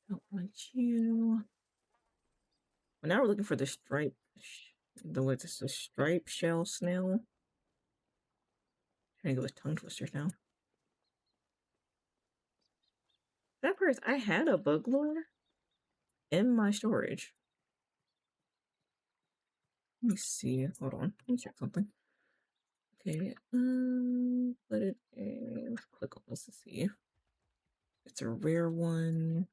Don't want you. Well, now we're looking for the stripe. What's this? The stripe shell snail. Trying to go with tongue twisters now. That first, I had a bug lure in my storage. Let me see. Hold on. Let me check something. Okay. Let it. Let's click on this to see. It's a rare one.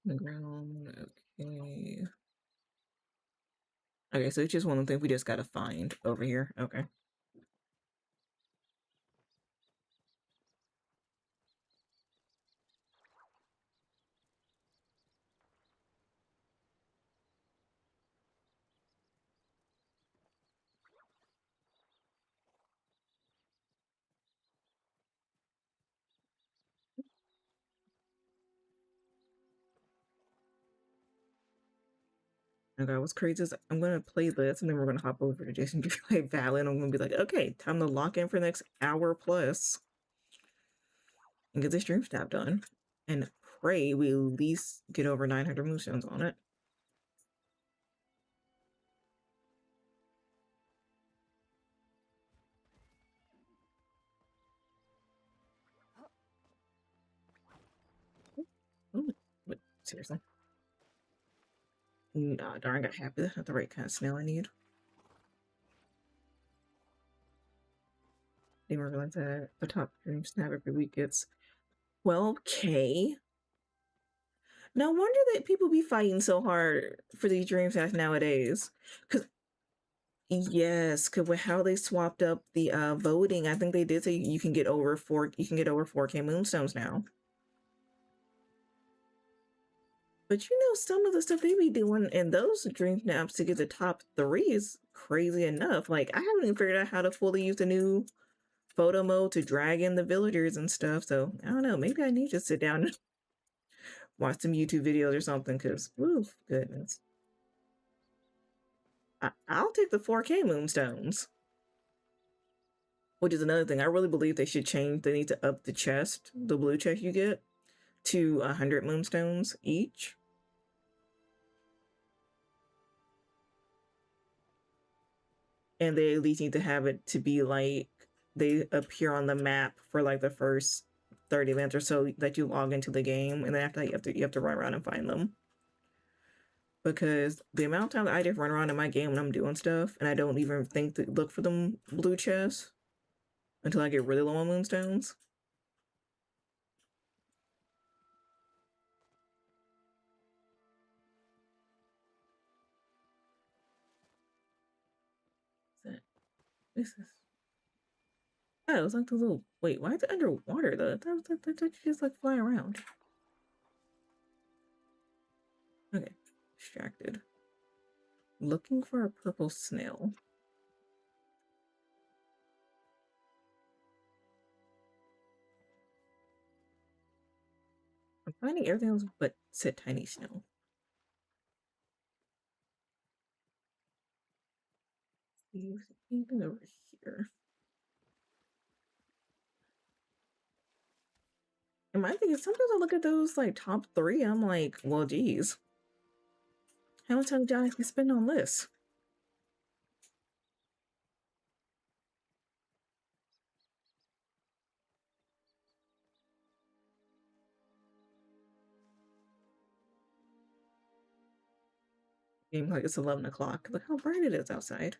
The ground. Okay. Okay, so it's just one of the things we just gotta find over here. Okay. Okay, what's crazy is I'm gonna play this and then we're gonna hop over to Jason to play Valley and I'm gonna be like, okay, time to lock in for the next hour plus and get this stream stab done. And pray we at least get over 900 moonstones on it. But seriously. Nah, darn, I got happy. That's not the right kind of snail I need. Didn't realize that the top stream snap every week gets 12K. No wonder that people be fighting so hard for these dream stacks nowadays. Cause yes, cause with how they swapped up the voting, I think they did say you can get over 4K moonstones now. But you know, some of the stuff they be doing in those dream snaps to get the top three is crazy enough. Like I haven't even figured out how to fully use the new photo mode to drag in the villagers and stuff. So I don't know. Maybe I need to sit down and watch some YouTube videos or something. Cause, oof, goodness, I'll take the 4K moonstones. Which is another thing. I really believe they should change. They need to up the chest, the blue chest you get, to 100 moonstones each. And they at least need to have it to be like they appear on the map for like the first 30 minutes or so that you log into the game, and then after that you have to run around and find them. Because the amount of time that I just run around in my game when I'm doing stuff and I don't even think to look for them blue chests until I get really low on moonstones. This is oh, it's like the little wait, why is it underwater though? That you just like fly around. Okay, distracted. Looking for a purple snail. I'm finding everything else but said tiny snail. Anything over here? And my thing is sometimes I look at those like top three, I'm like, well, geez, how much time did I actually spend on this? Game like it's 11 o'clock. Look how bright it is outside.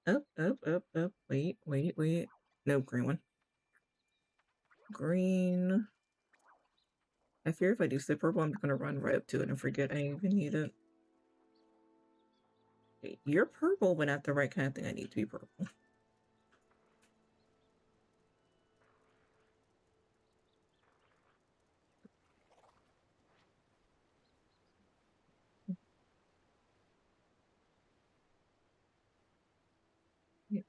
Up, up, up, up. Wait, wait, wait. No, green one. Green. I fear if I do slip purple, I'm gonna run right up to it and forget I even need it. Wait, you're purple, but not the right kind of thing I need to be purple. Yeah.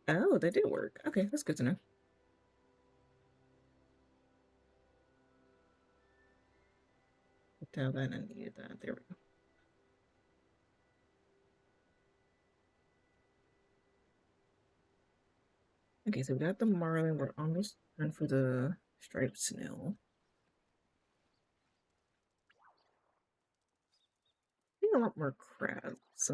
Oh, that did work. Okay, that's good to know. Tell that I needed that. There we go. Okay, so we got the marlin. We're almost done for the striped snail. I think a lot more crabs.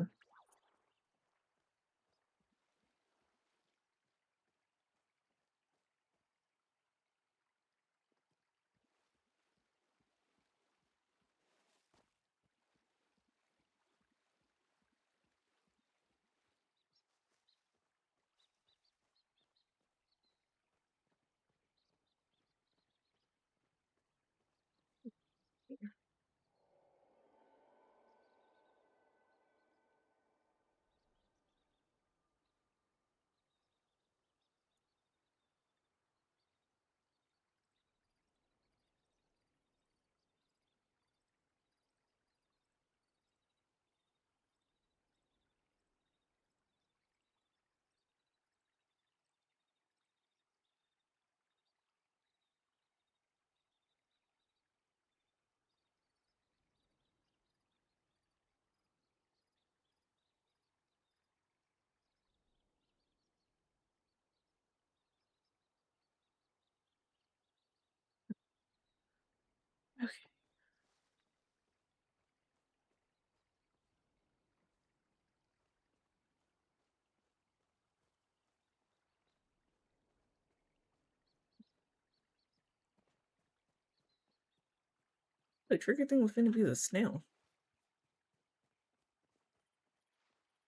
The tricky thing was finna be the snail.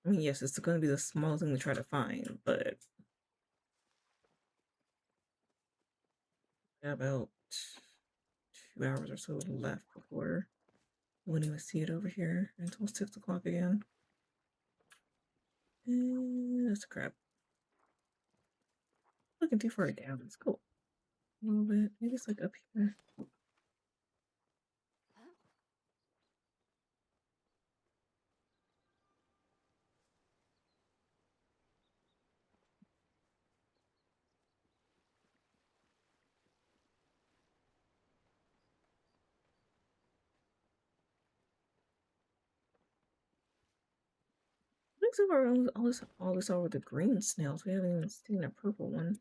I mean, yes, it's gonna be the smallest thing to try to find, but we have about 2 hours or so left before we wouldn't even see it over here until 6 o'clock again. That's crap. Looking too far down. It's cool. A little bit. Maybe it's like up here. I think so far all this over the green snails. We haven't even seen a purple one.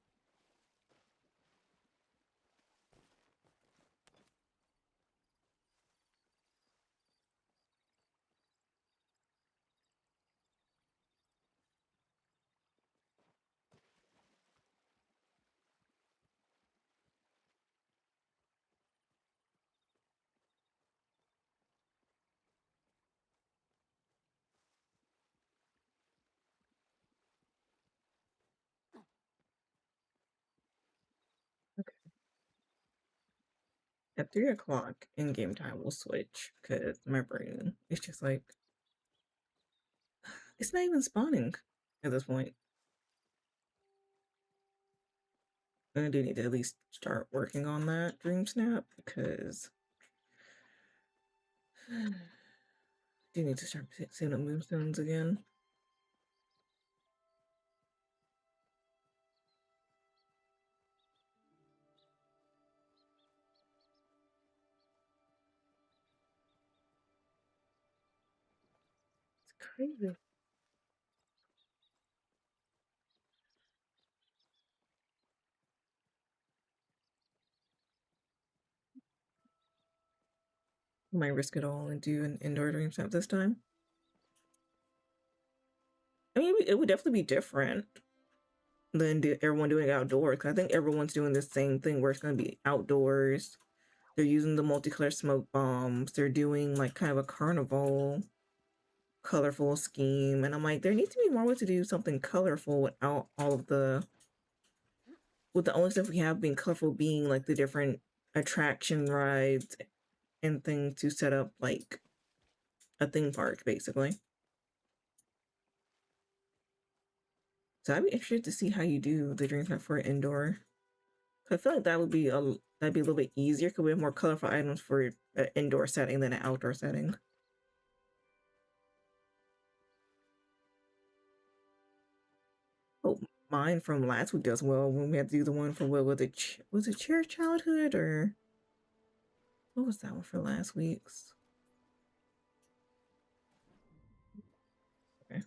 At 3 o'clock in game time, we'll switch because my brain is just like, it's not even spawning at this point. I do need to at least start working on that dream snap because I do need to start seeing the moonstones again. It's crazy. I might risk it all and do an indoor dream snap this time. I mean, it would definitely be different than everyone doing it outdoors. Cause I think everyone's doing the same thing where it's going to be outdoors. They're using the multicolor smoke bombs. They're doing like kind of a carnival, colorful scheme. And I'm like, there needs to be more ways to do something colorful without all of the, with the only stuff we have being colorful being like the different attraction rides and things to set up like a theme park, basically. So I'd be interested to see how you do the dream snap for indoor. I feel like that would be that'd be a little bit easier because we have more colorful items for an indoor setting than an outdoor setting. Oh, mine from last week does well when we had to do the one for what was it Cheer Childhood or what was that one for last week's? Okay.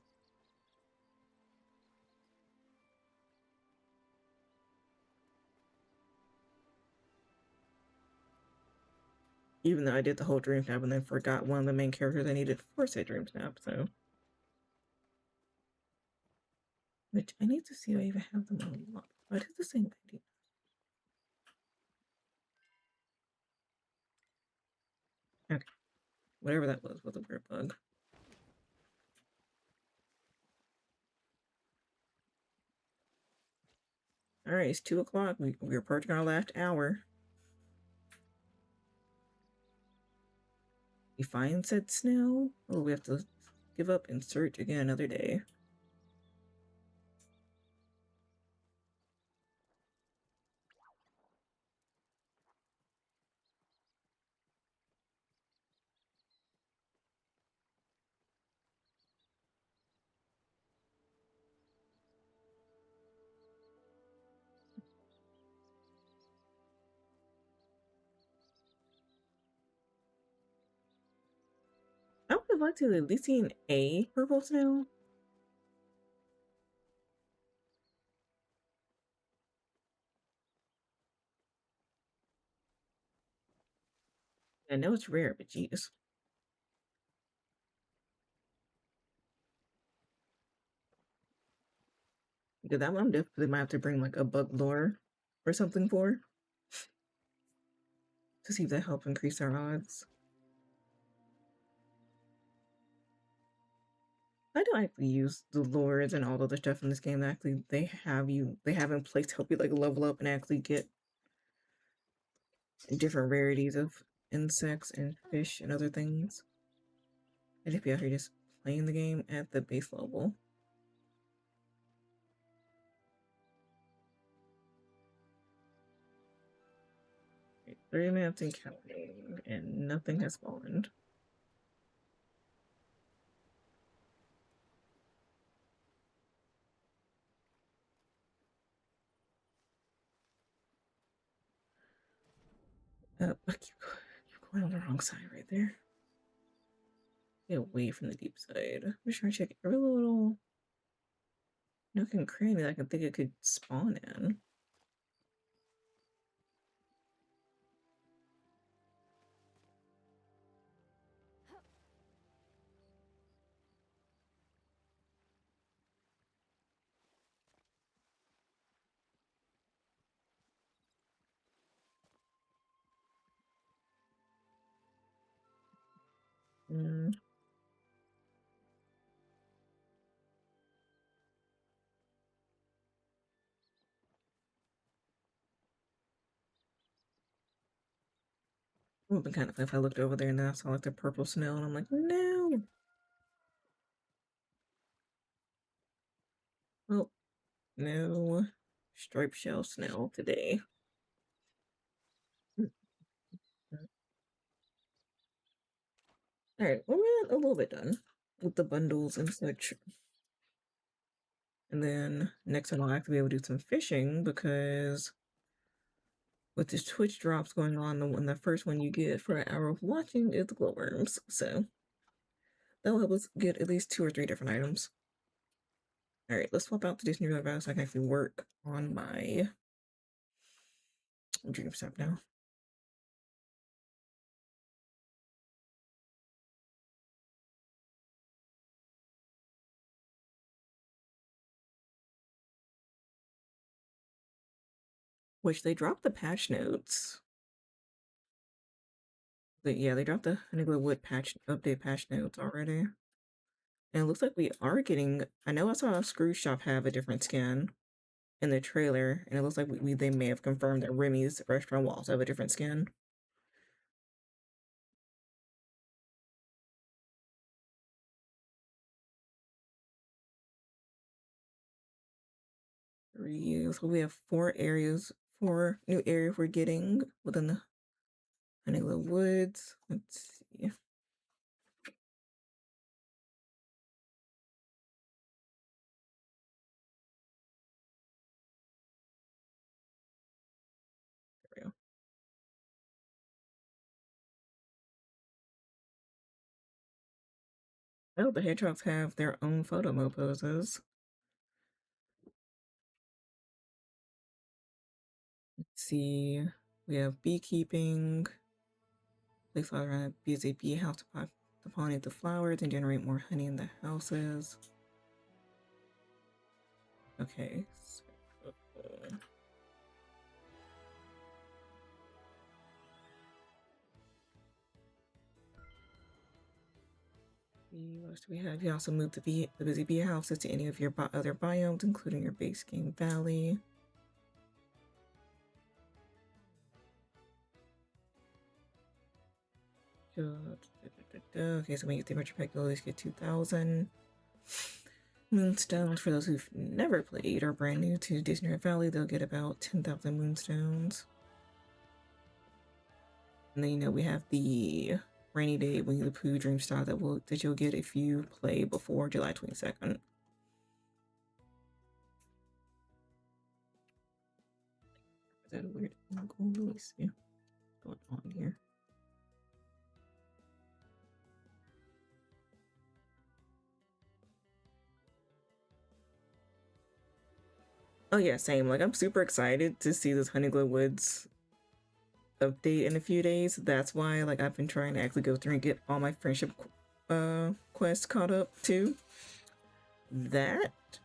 Even though I did the whole dream snap and then forgot one of the main characters I needed for said dream snap, so which I need to see if I even have them unlocked. But it's the same idea. Okay. Whatever that was a weird bug. Alright, it's 2 o'clock. We're approaching our last hour. We find said snail, or we have to give up and search again another day. I would have liked to at least seen a purple snail. I know it's rare, but geez. Because that one I'm definitely might have to bring like a bug lure or something for to see if that helps increase our odds. glad to actually use the lures and all the other stuff in this game that actually they have in place to help you like level up and actually get different rarities of insects and fish and other things. And if you're actually just playing the game at the base level. 3 minutes and counting, and nothing has spawned. I keep going on the wrong side right there. Get away from the deep side. I'm just trying to check every little nook and cranny that I can think it could spawn in. Mm. It would have been kind of fun if I looked over there and then I saw like the purple snow and I'm like, no. Oh, no striped shell snail today. Alright, well, we're a little bit done with the bundles and such. And then next time I'll have to be able to do some fishing because with this Twitch drops going on, the first one you get for an hour of watching is the glowworms. So that'll help us get at least 2 or 3 different items. Alright, let's swap out to this new battle so I can actually work on my dream step now. Which they dropped the patch notes. Yeah, they dropped the Honeyglade Wood update patch notes already. And it looks like we are getting. I know I saw a Screw Shop have a different skin in the trailer, and it looks like they may have confirmed that Remy's restaurant will also have a different skin. So we have 4 areas, 4 new areas we're getting within the Honeyglade Woods. Let's see. There we go. Oh, the hedgehogs have their own photo mode poses. Let's see. We have beekeeping. Place flower around a busy bee house to pollinate the flowers and generate more honey in the houses. Okay. What else do we have? You also move the busy bee houses to any of your other biomes, including your base game valley. Okay, so when you get the Retro Pack, you'll always get 2,000 moonstones. For those who've never played or brand new to Disney Valley, they'll get about 10,000 moonstones. And then we have the rainy day Winnie the Pooh Dream Style that you'll get if you play before July 22nd. Is that a weird angle? Let me see what's going on here. Oh yeah, same. Like I'm super excited to see this Honeyglow Woods update in a few days. That's why like I've been trying to actually go through and get all my friendship quests caught up too. That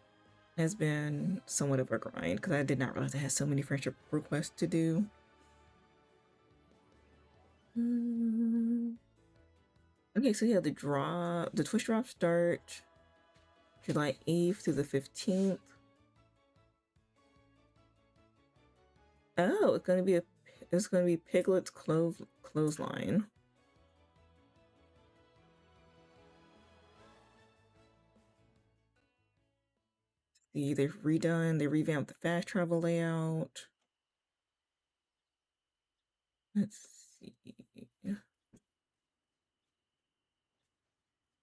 has been somewhat of a grind because I did not realize I had so many friendship requests to do. Okay, so yeah, the Twitch drops start July 8th through the 15th. Oh, it's gonna be Piglet's clothesline. See, they revamped the fast travel layout. Let's see.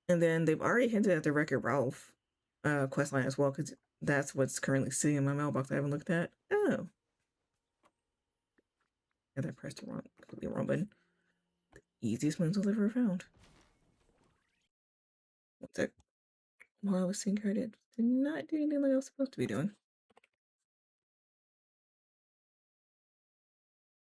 And then they've already hinted at the Wreck-It Ralph questline as well, because that's what's currently sitting in my mailbox I haven't looked at. Oh. Yeah, I pressed the completely wrong button. Easiest ones I've ever found. What's that? While I was seeing her, I did not do anything like I was supposed to be doing.